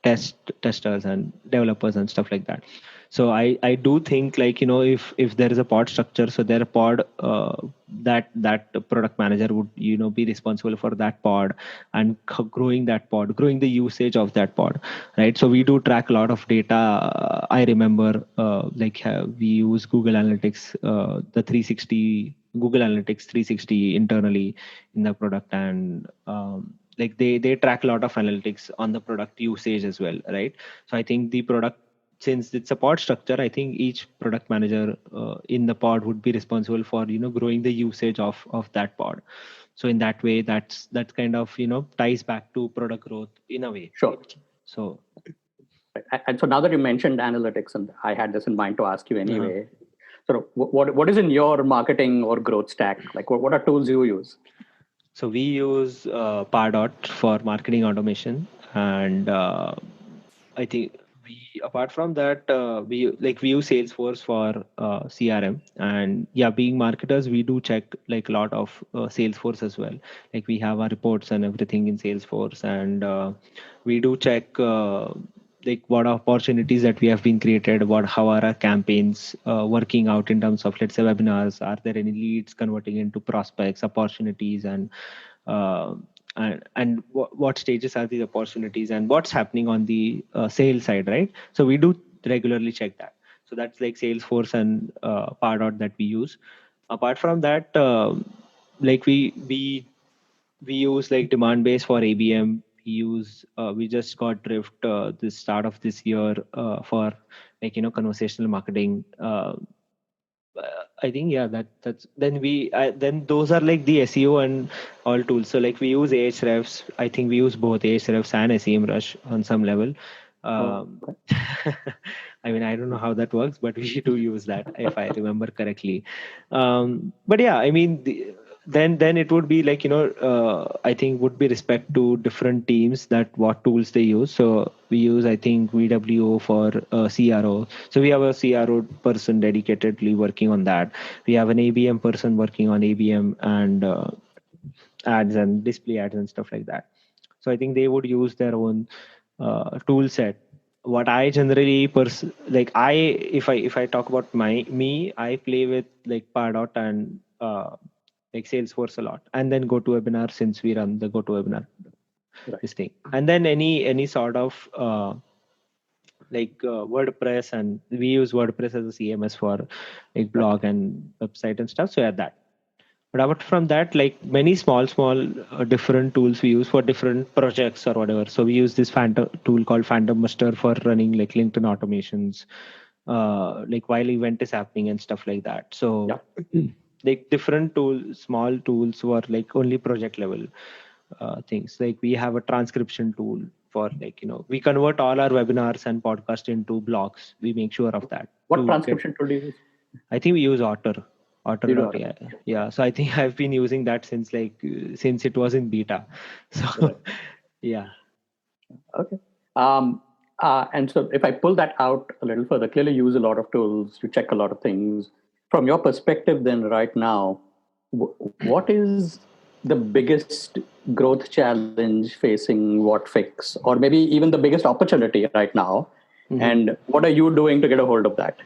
testers and developers and stuff like that. So I do think if there is a pod structure, so there a pod that product manager would be responsible for that pod, and growing that pod, growing the usage of that pod, right? So we do track a lot of data. I remember we use Google Analytics, the 360 Google Analytics 360 internally in the product, and they track a lot of analytics on the product usage as well, right? So I think the product since it's a pod structure, I think each product manager in the pod would be responsible for growing the usage of that pod. So in that way, that kind of ties back to product growth in a way. Sure. So And so now that you mentioned analytics, and I had this in mind to ask you anyway. So what is in your marketing or growth stack? Like what are tools you use? So we use Pardot for marketing automation, and I think apart from that, we use Salesforce for CRM, and being marketers, we do check like a lot of Salesforce as well. Like we have our reports and everything in Salesforce, and we do check. Like what opportunities that we have been created, how are our campaigns working out in terms of, let's say, webinars? Are there any leads converting into prospects, opportunities, uh, and what stages are these opportunities, and what's happening on the sales side, right? So we do regularly check that. So that's like Salesforce and Pardot that we use. Apart from that, like we use like demand base for ABM. We just got Drift this start of this year for like conversational marketing. I think that's then those are like the SEO and all tools. So like we use Ahrefs. I think we use both Ahrefs and SEMrush on some level. I mean, I don't know how that works, but we do use that if I remember correctly. But yeah, I mean, then it would be like I think would be respect to different teams that what tools they use. So we use, I think, VWO for CRO. So we have a CRO person dedicatedly working on that. We have an ABM person working on ABM and ads and display ads and stuff like that. So I think they would use their own tool set. What I generally if I talk about me, I play with like Pardot and like Salesforce a lot, and then GoToWebinar, since we run the GoToWebinar this thing, and then any sort of WordPress, and we use WordPress as a CMS for like blog and website and stuff. So that. But apart from that, like many small different tools we use for different projects or whatever. So we use this tool called Phantom Buster for running like LinkedIn automations, like while event is happening and stuff like that. So like different tools, small tools for like only project level things. Like we have a transcription tool for like, we convert all our webinars and podcast into blogs. We make sure of that. What transcription tool do you use? I think we use Otter. Yeah. So I think I've been using that since it was in beta. So yeah. Okay. And so if I pull that out a little further, clearly you use a lot of tools, you check a lot of things. From your perspective then right now, what is the biggest growth challenge facing WhatFix, or maybe even the biggest opportunity right now? Mm-hmm. And what are you doing to get a hold of that?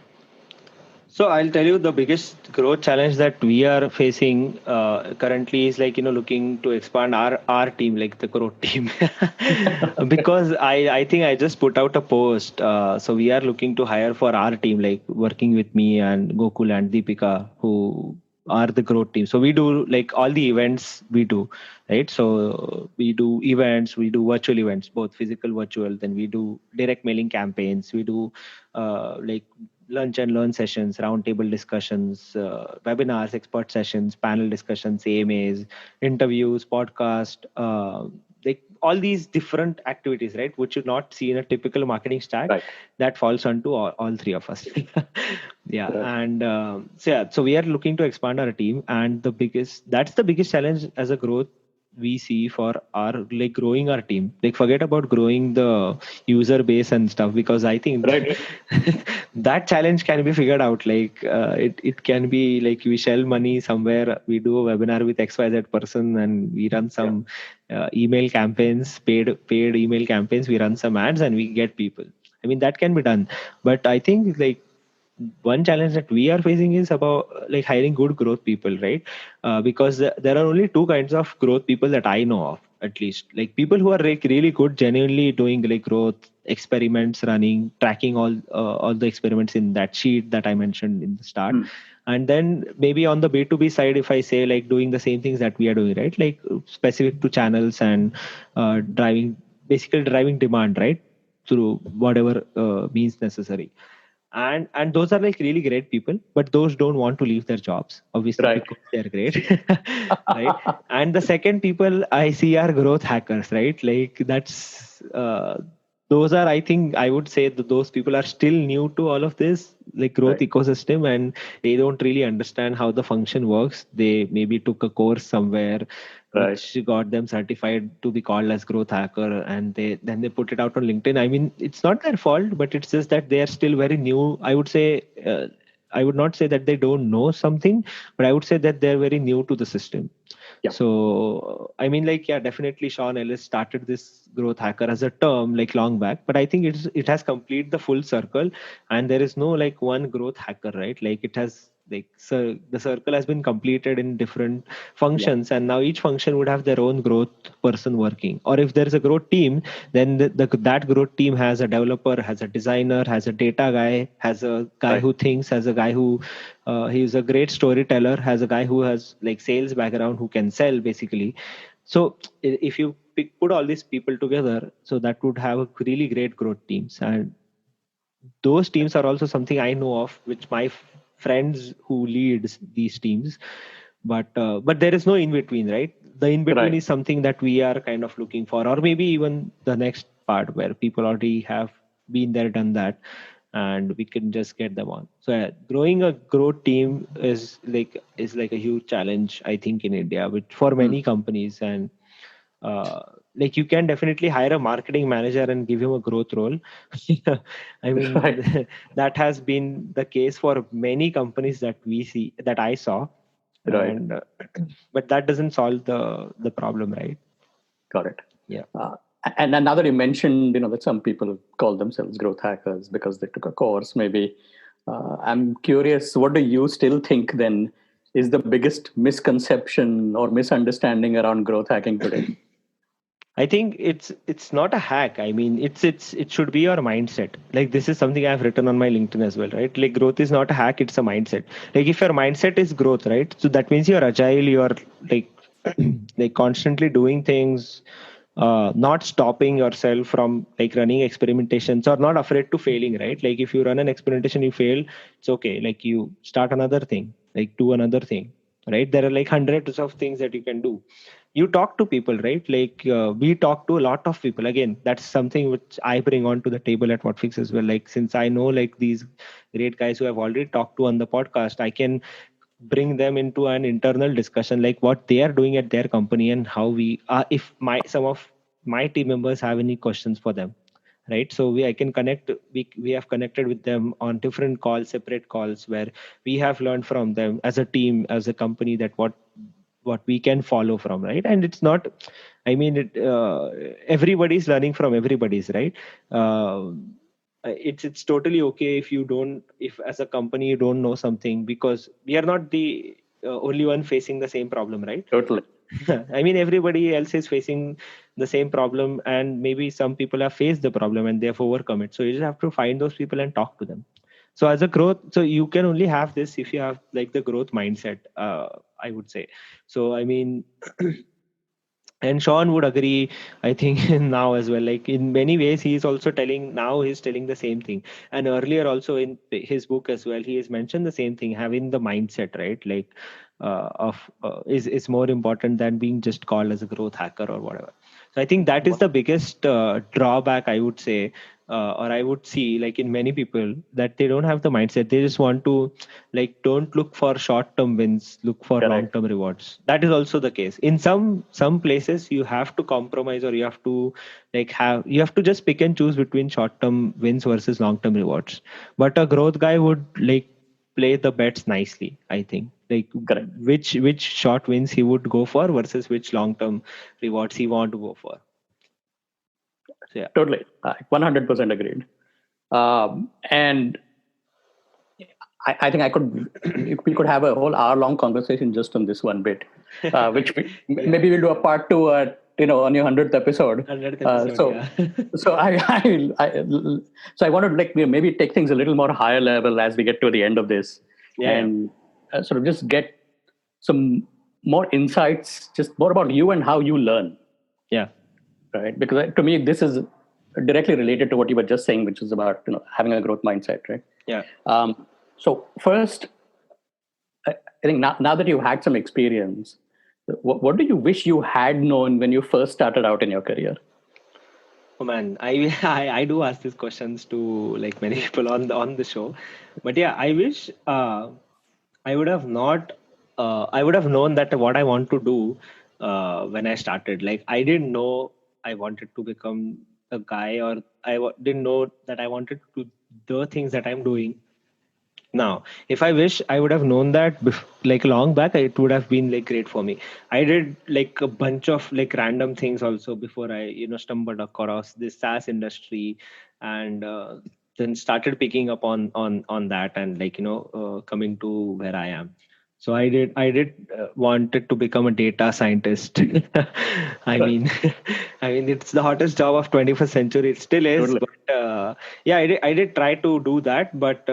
So I'll tell you the biggest growth challenge that we are facing currently is like, looking to expand our team, like the growth team, because I think I just put out a post. So we are looking to hire for our team, like working with me and Gokul and Deepika, who are the growth team. So we do like all the events we do, right? So we do events, we do virtual events, both physical, virtual. Then we do direct mailing campaigns. We do like lunch and learn sessions, roundtable discussions, webinars, expert sessions, panel discussions, AMAs, interviews, podcast, like all these different activities, right? Which you not see in a typical marketing stack. Right. That falls onto all three of us. Yeah. Right. And so we are looking to expand our team, and that's the biggest challenge as a growth we see for our like growing our team. Like forget about growing the user base and stuff, because I think that challenge can be figured out. Like it can be like we shell money somewhere, we do a webinar with XYZ person, and we run some email campaigns, paid email campaigns, we run some ads and we get people. I mean, that can be done. But I think like one challenge that we are facing is about like hiring good growth people, right? Because there are only two kinds of growth people that I know of, at least. Like people who are like really good, genuinely doing like growth experiments, running, tracking all the experiments in that sheet that I mentioned in the start. And then maybe on the B2B side, if I say like doing the same things that we are doing, right? Like specific to channels and driving demand, right? through whatever means necessary. And those are like really great people, but those don't want to leave their jobs, obviously, Right. because they're great. Right. And the second people I see are growth hackers, right? Like that's those are, I think I would say that those people are still new to all of this like growth Right. ecosystem, and they don't really understand how the function works. They maybe took a course somewhere Right. which got them certified to be called as growth hacker, and they put it out on LinkedIn. I mean, it's not their fault, but it's just that they are still very new. I would say I would not say that they don't know something, but I would say that they're very new to the system. Yeah. So I mean, like, yeah, definitely Sean Ellis started this growth hacker as a term like long back, but I think it has completed the full circle, and there is no like one growth hacker, right? Like it has like, so the circle has been completed in different Yeah. functions, and now each function would have their own growth person working. Or if there is a growth team, then that growth team has a developer, has a designer, has a data guy, has a guy Right. who thinks, has a guy who he's a great storyteller, has a guy who has like sales background who can sell basically. So if you put all these people together, so that would have a really great growth teams. And those teams are also something I know of, which my friends who leads these teams. But there is no in between, right? The in between Right. is something that we are kind of looking for, or maybe even the next part where people already have been there, done that, and we can just get them on. So growing a growth team is like a huge challenge, I think, in India, which for Mm. many companies. And uh, like you can definitely hire a marketing manager and give him a growth role. I Right. mean, that has been the case for many companies that I saw. Right. And but that doesn't solve the problem, right? Got it. Yeah. Uh, and another you mentioned, that some people call themselves growth hackers because they took a course. Maybe I'm curious, what do you still think then is the biggest misconception or misunderstanding around growth hacking today? I think it's not a hack. I mean, it should be your mindset. Like this is something I've written on my LinkedIn as well, right? Like growth is not a hack, it's a mindset. Like if your mindset is growth, right? So that means you're agile, you're like like constantly doing things, not stopping yourself from like running experimentations, or not afraid to failing, right? Like if you run an experimentation, you fail, it's okay. Like you start another thing, like do another thing, right? There are like hundreds of things that you can do. You talk to people, right? Like we talk to a lot of people. Again, that's something which I bring onto the table at Whatfix as well. Like since I know like these great guys who have already talked to on the podcast, I can bring them into an internal discussion, like what they are doing at their company, and how we if my some of my team members have any questions for them, right? So I can connect, we have connected with them on different calls, separate calls, where we have learned from them as a team, as a company, that what we can follow from, right? And it's not, I mean, everybody's learning from everybody's, right? uh, it's totally okay if you don't, if as a company you don't know something, because we are not the only one facing the same problem, right? Totally. I mean, everybody else is facing the same problem, and maybe some people have faced the problem and they have overcome it. So you just have to find those people and talk to them. So as a growth, so you can only have this if you have like the growth mindset, I would say. So I mean, and Sean would agree, I think, now as well. Like in many ways, he's telling the same thing. And earlier also in his book as well, he has mentioned the same thing, having the mindset, right? Like of is more important than being just called as a growth hacker or whatever. So I think that is the biggest drawback, I would say, or I would see, like in many people, that they don't have the mindset. They just want to, like, don't look for short-term wins, look for Correct. long-term rewards. That is also the case. In some places, you have to compromise, or you have to you have to just pick and choose between short-term wins versus long-term rewards. But a growth guy would like play the bets nicely, I think. Like Correct. which short wins he would go for versus which long-term rewards he want to go for. So, yeah. Totally. 100% agreed. And I think we could have a whole hour-long conversation just on this one bit, which Yeah. maybe we'll do a part two on your 100th episode. 100th episode, So, yeah. so I want to like maybe take things a little more higher level as we get to the end of this, Yeah. and sort of just get some more insights, just more about you and how you learn, Yeah. right? Because to me, this is directly related to what you were just saying, which is about having a growth mindset, right? Yeah. So first, I think now that you've had some experience, what do you wish you had known when you first started out in your career? Oh man, I do ask these questions to like many people on the show, but yeah, I wish I would have not I would have known that what I want to do when I started. Like I didn't know I wanted to become a guy, or didn't know that I wanted to do the things that I'm doing now. If I wish I would have known that like long back, it would have been like great for me. I did like a bunch of like random things also before I stumbled across this SaaS industry, and then started picking up on that, and like coming to where I am. So I did wanted to become a data scientist. I mean, I mean it's the hottest job of 21st century. It still is, Totally. but yeah, I did try to do that, but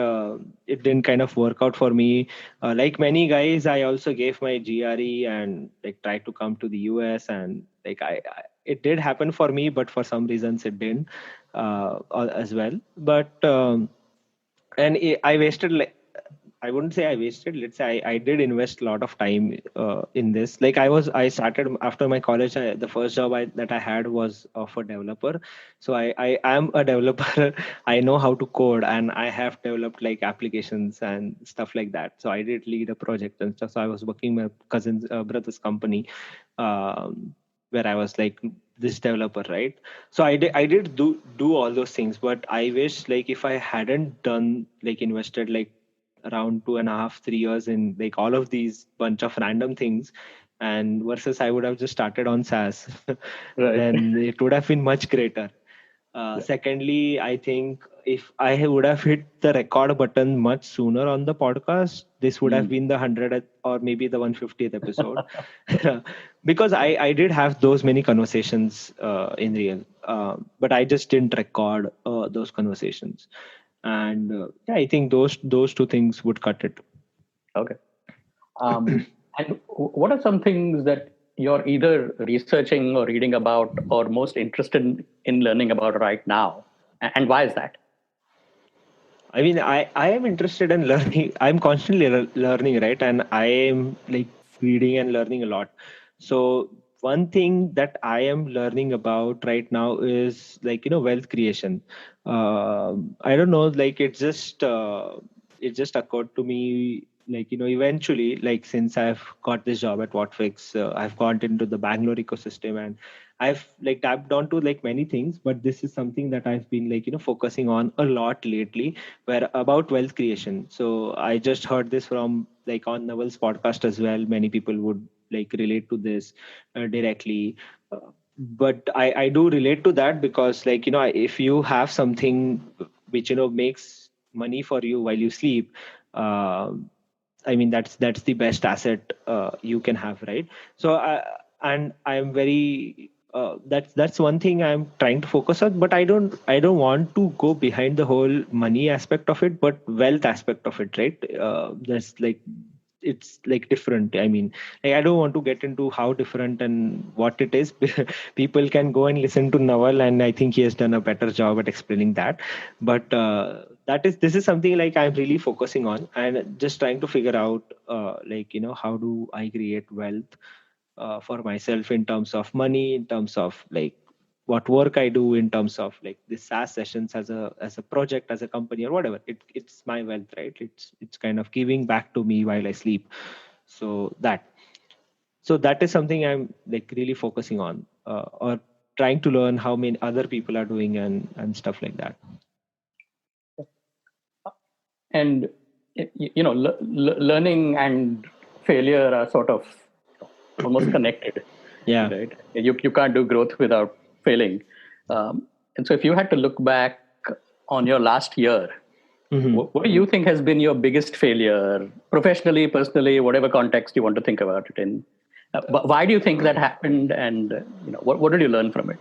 it didn't kind of work out for me. Like many guys, I also gave my GRE and like tried to come to the US, and like it did happen for me, but for some reasons it didn't as well. But and I wasted like, I wouldn't say I wasted. Let's say I did invest a lot of time in this. Like I started after my college. The first job that I had was of a developer. So I am a developer. I know how to code, and I have developed like applications and stuff like that. So I did lead a project and stuff. So I was working my cousin's brother's company, where I was like this developer, right? So I did do all those things, but I wish like if I hadn't done like invested like around 2.5 3 years in like all of these bunch of random things, and versus I would have just started on SaaS, Right. then it would have been much greater. Yeah. Secondly, I think if I would have hit the record button much sooner on the podcast, this would have Mm. been the 100th or maybe the 150th episode. Because I did have those many conversations in real, but I just didn't record those conversations. And yeah, I think those two things would cut it. Okay. And what are some things that you're either researching or reading about or most interested in learning about right now? And why is that? I mean, I am interested in learning. I'm constantly learning, right? And I am like reading and learning a lot. So one thing that I am learning about right now is like wealth creation. I don't know, like it just occurred to me like eventually, like since I've got this job at Whatfix, I've gone into the Bangalore ecosystem, and I've like tapped onto like many things, but this is something that I've been like focusing on a lot lately, where about wealth creation. So I just heard this from like on Naval's podcast as well. Many people would like relate to this directly. But I do relate to that because like if you have something which makes money for you while you sleep, uh, I mean that's the best asset you can have, right? So and I'm very that's one thing I'm trying to focus on, but I don't want to go behind the whole money aspect of it, but wealth aspect of it, right? That's like it's like different. I mean, like, I don't want to get into how different and what it is. People can go and listen to Naval, and I think he has done a better job at explaining that. But this is something like I'm really focusing on and just trying to figure out like how do I create wealth for myself in terms of money, in terms of like what work I do, in terms of like the SaaS sessions as a project, as a company or whatever. It's my wealth, right? It's kind of giving back to me while I sleep. So that is something I'm like really focusing on, or trying to learn how many other people are doing and stuff like that. And learning and failure are sort of almost connected, Yeah. right? You can't do growth without failing. And so if you had to look back on your last year, Hmm. what do you think has been your biggest failure, professionally, personally, whatever context you want to think about it in? Why do you think that happened, and what did you learn from it?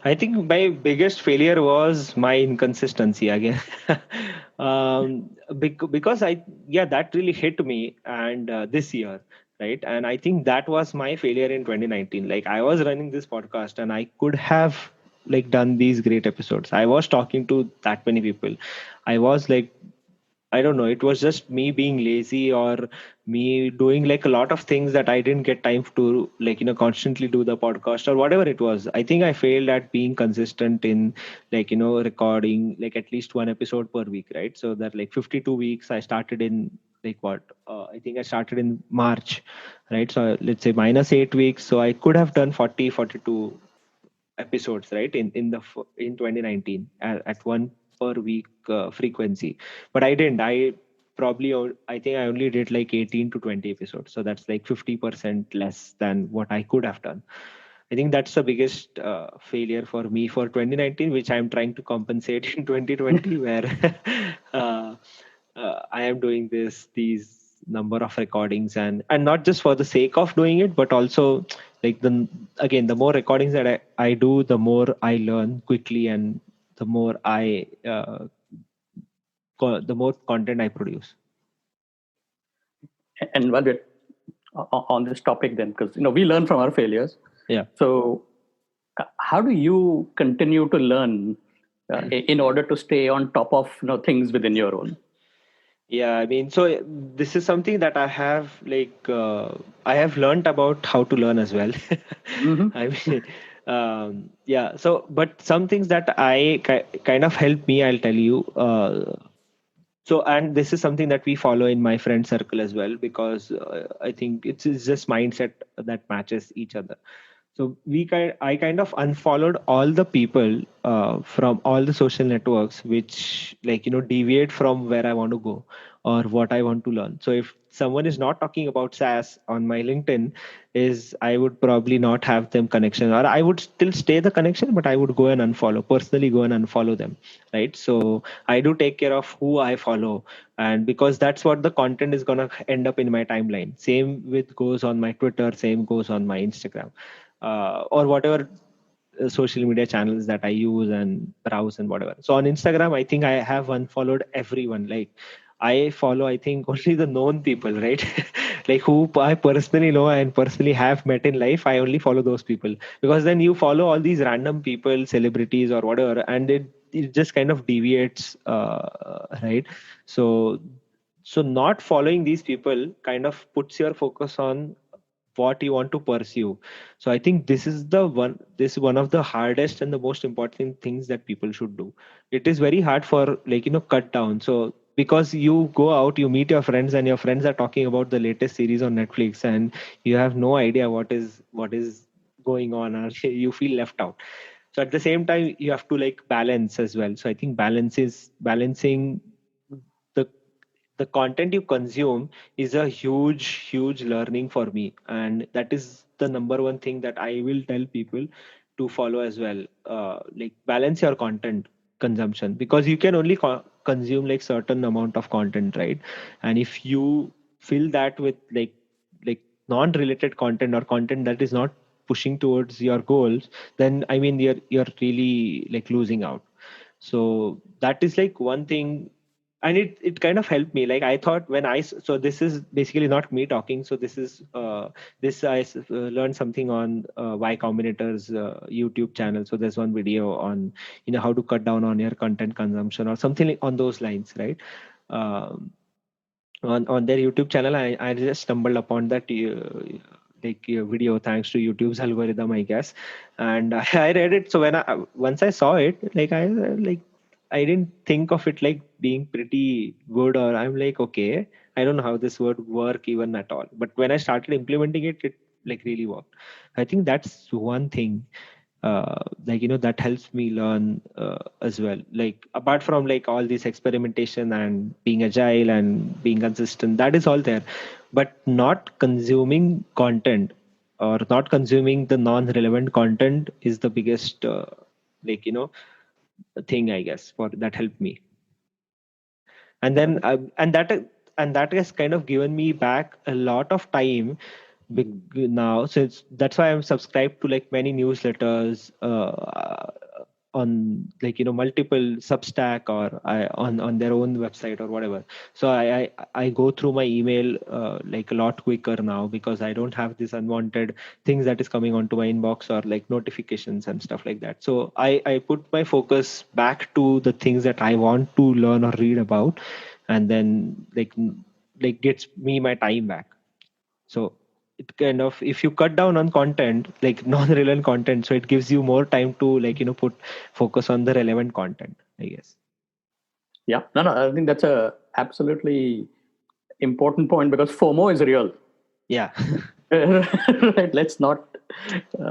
I think my biggest failure was my inconsistency again. Because that really hit me, and this year, right? And I think that was my failure in 2019. Like I was running this podcast, and I could have like done these great episodes. I was talking to that many people. I was like, I don't know, it was just me being lazy or me doing like a lot of things that I didn't get time to, like, constantly do the podcast or whatever it was. I think I failed at being consistent in, like, recording like at least one episode per week, right? So that like 52 weeks, I started in like what? I think I started in March, right? So let's say minus 8 weeks. So I could have done 40, 42 episodes, right, in 2019 at one per week frequency, but I didn't. I think I only did like 18 to 20 episodes, so that's like 50% less than what I could have done. I think that's the biggest failure for me for 2019, which I'm trying to compensate in 2020, where uh, I am doing these number of recordings, and not just for the sake of doing it, but also like the more recordings that I do, the more I learn quickly, and the more the more content I produce. And while we're on this topic, then, because we learn from our failures. Yeah. So, how do you continue to learn in order to stay on top of things within your role? Yeah, I mean, so this is something that I have I have learned about how to learn as well. Mm-hmm. I mean, yeah. So, but some things that kind of help me, I'll tell you. So, and this is something that we follow in my friend circle as well, because I think it's just mindset that matches each other. So I kind of unfollowed all the people from all the social networks, which deviate from where I want to go or what I want to learn. So if someone is not talking about SaaS on my LinkedIn, is I would probably not have them connection, or I would still stay the connection, but I would go and personally go and unfollow them, right? So I do take care of who I follow, and because that's what the content is gonna end up in my timeline. Same with goes on my Twitter, same goes on my Instagram, or whatever social media channels that I use and browse and whatever. So on Instagram, I think I have unfollowed everyone. Like I follow, I think only the known people, right? Like who I personally know and personally have met in life. I only follow those people, because then you follow all these random people, celebrities or whatever, and it just kind of deviates, right? So not following these people kind of puts your focus on what you want to pursue. So I think this is one of the hardest and the most important things that people should do. It is very hard for cut down. So because you go out, you meet your friends, and your friends are talking about the latest series on Netflix, and you have no idea what is going on, or you feel left out. So at the same time, you have to like balance as well. So I think balancing the the content you consume is a huge learning for me, and that is the number one thing that I will tell people to follow as well. Like balance your content consumption, because you can only consume like certain amount of content, right? And if you fill that with like non-related content or content that is not pushing towards your goals, then I mean you're really like losing out. So that is like one thing, and it kind of helped me. Like I thought when so this is basically not me talking, so this is this learned something on Y Combinator's YouTube channel. So there's one video on how to cut down on your content consumption or something like on those lines, right? On their YouTube channel, I just stumbled upon that video thanks to YouTube's algorithm, I guess, and I read it. So when once I saw it, I didn't think of it like being pretty good, or I'm like, okay, I don't know how this would work even at all. But when I started implementing it, it like really worked. I think that's one thing that helps me learn as well. Like apart from like all this experimentation and being agile and being consistent, that is all there, but not consuming content or not consuming the non-relevant content is the biggest like you know thing, I guess, for that helped me. And then and that has kind of given me back a lot of time now, since that's why I'm subscribed to like many newsletters, multiple Substack or on their own website or whatever. So I go through my email like a lot quicker now, because I don't have this unwanted things that is coming onto my inbox, or like notifications and stuff like that. So I put my focus back to the things that I want to learn or read about, and then gets me my time back. So it kind of, if you cut down on content, like non-relevant content, so it gives you more time to put focus on the relevant content, I guess. Yeah, no, I think that's a absolutely important point, because FOMO is real. Yeah. Right, let's not.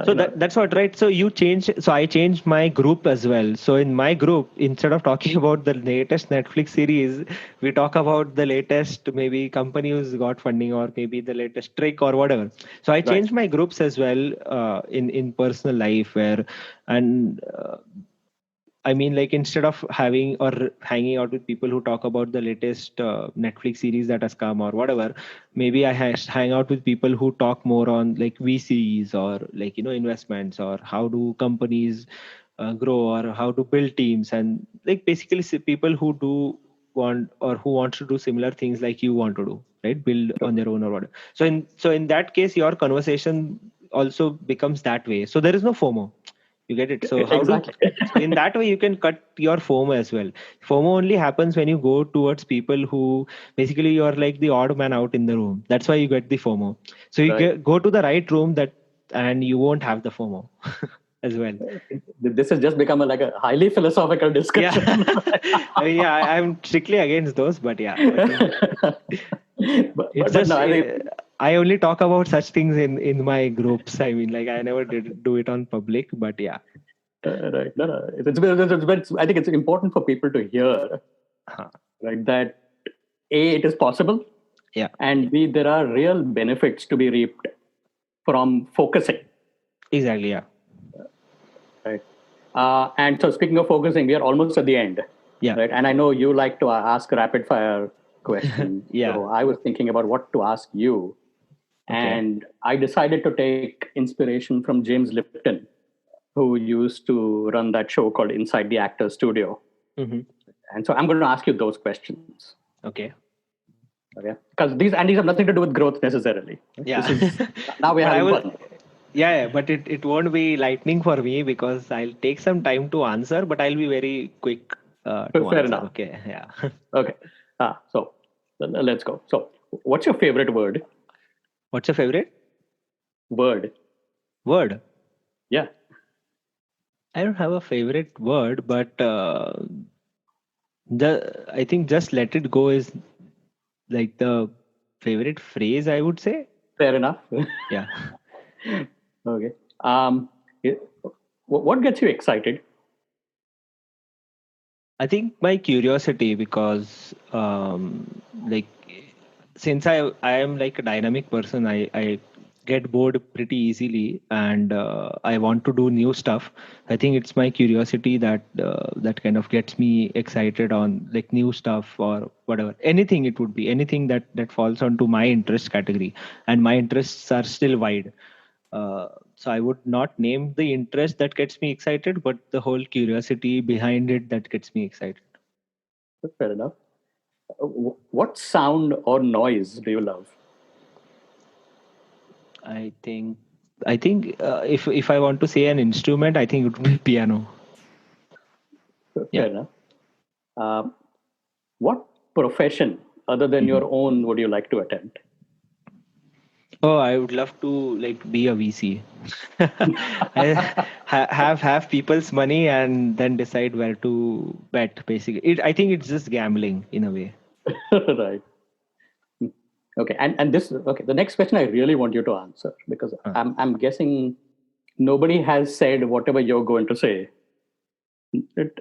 So that's what, right? So I changed my group as well. So in my group, instead of talking about the latest Netflix series, we talk about the latest maybe company who's got funding, or maybe the latest trick or whatever. So I changed my groups as well in personal life, where and I mean, like, instead of having or hanging out with people who talk about the latest Netflix series that has come or whatever, maybe I hang out with people who talk more on like VCs, or investments, or how do companies grow, or how to build teams, and like basically people who do want, or who wants to do similar things like you want to do, right? Build on their own or whatever. So in that case, your conversation also becomes that way. So there is no FOMO. You get it? So Exactly. so in that way you can cut your FOMO as well. FOMO only happens when you go towards people who basically you're like the odd man out in the room. That's why you get the FOMO. So you go to the right room, and you won't have the FOMO as well. This has just become like a highly philosophical discussion. Yeah, I'm strictly against those, but yeah. It's just, I only talk about such things in my groups. I mean, like, I never did do it on public, but yeah. Right. No. I think it's important for people to hear, right, that A, it is possible. Yeah. And B, there are real benefits to be reaped from focusing. Exactly. Yeah. Right. And so, speaking of focusing, we are almost at the end. Yeah. Right. And I know you like to ask rapid fire questions. Yeah. So I was thinking about what to ask you. Okay. And I decided to take inspiration from James Lipton, who used to run that show called Inside the Actors Studio. Mm-hmm. And so I'm going to ask you those questions. Okay. Because these have nothing to do with growth necessarily. Yeah. Now we're having fun. Yeah, but it won't be lightning for me, because I'll take some time to answer, but I'll be very quick to Fair answer. enough. Okay. Yeah. Okay. So let's go. So what's your favorite word? What's your favorite? Word. Yeah. I don't have a favorite word, but I think just let it go is like the favorite phrase, I would say. Fair enough. Yeah. Okay. What gets you excited? I think my curiosity, because like, since I am like a dynamic person, I get bored pretty easily, and I want to do new stuff. I think it's my curiosity that kind of gets me excited on like new stuff or whatever. Anything, it would be anything that falls onto my interest category, and my interests are still wide. So I would not name the interest that gets me excited, but the whole curiosity behind it that gets me excited. Fair enough. What sound or noise do you love? I think if I want to say an instrument, I think it would be piano. Fair enough. What profession other than your own would you like to attempt? Oh, I would love to like be a VC. have people's money and then decide where to bet. Basically, I think it's just gambling in a way. Right. Okay. And this. Okay. The next question I really want you to answer, because I'm guessing nobody has said whatever you're going to say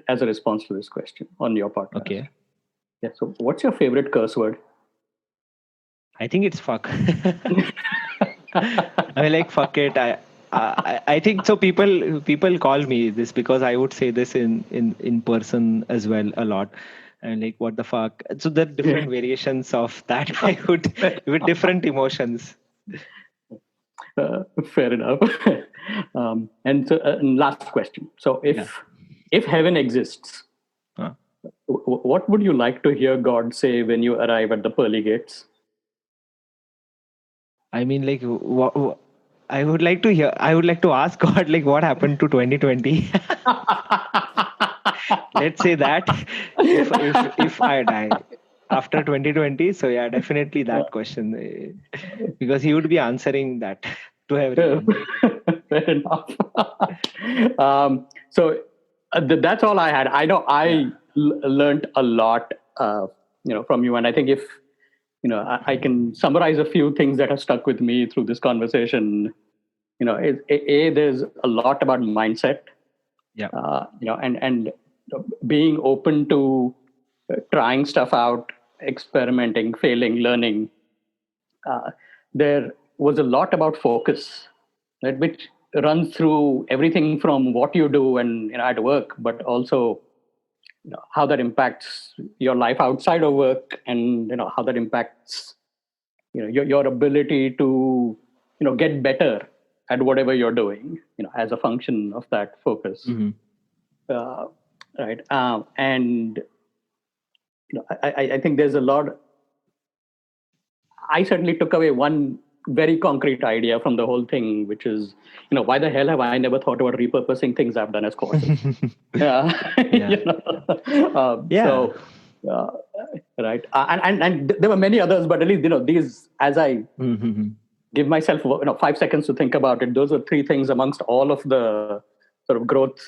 as a response to this question on your podcast. Okay. Yeah. So, what's your favorite curse word? I think it's fuck. I like fuck it. I think so. People call me this because I would say this in person as well a lot, and like, what the fuck. So there are different variations of that. I would with different emotions. Fair enough. And so, last question. So if if heaven exists, Huh. what would you like to hear God say when you arrive at the pearly gates? I mean, like, I would like to hear. I would like to ask God, like, what happened to 2020? Let's say that if I die after 2020, so yeah, definitely that question, because He would be answering that to everyone. Fair enough. So that's all I had. I know I learned a lot, from you, and I think if I can summarize a few things that have stuck with me through this conversation. There's a lot about mindset. Yeah. And being open to trying stuff out, experimenting, failing, learning. There was a lot about focus, right, which runs through everything from what you do and at work, but also how that impacts your life outside of work, and how that impacts your ability to get better at whatever you're doing, as a function of that focus. Mm-hmm. Right. And I think there's a lot. I certainly took away one very concrete idea from the whole thing, which is, why the hell have I never thought about repurposing things I've done as courses? Yeah. Yeah. So, right. And there were many others, but at least, these, as I give myself 5 seconds to think about it, those are three things amongst all of the sort of growth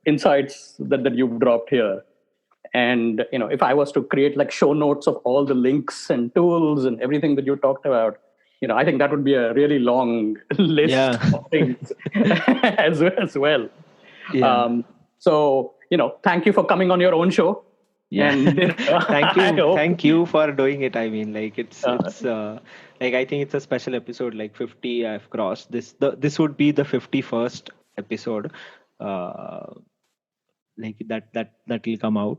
insights that you've dropped here. And if I was to create like show notes of all the links and tools and everything that you talked about, I think that would be a really long list of things as well. Yeah. So thank you for coming on your own show. Yeah. And thank you for doing it. I mean, like, it's like, I think it's a special episode. Like 50 I've crossed. This would be the 51st episode, like that will come out.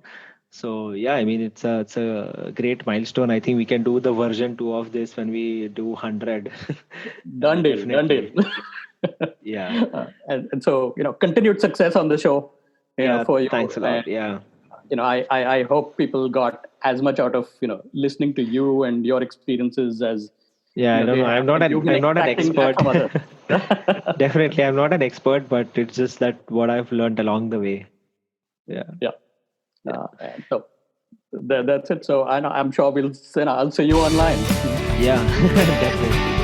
So yeah, I mean, it's a great milestone. I think we can do the version 2 of this when we do 100. Done deal. Yeah. And so continued success on the show. For you. Thanks a lot. And, I hope people got as much out of listening to you and your experiences as. Yeah, I don't know. I'm not an expert. Definitely, I'm not an expert, but it's just that what I've learned along the way. Yeah. And so that's it. So I'm sure I'll see you online. Yeah, definitely.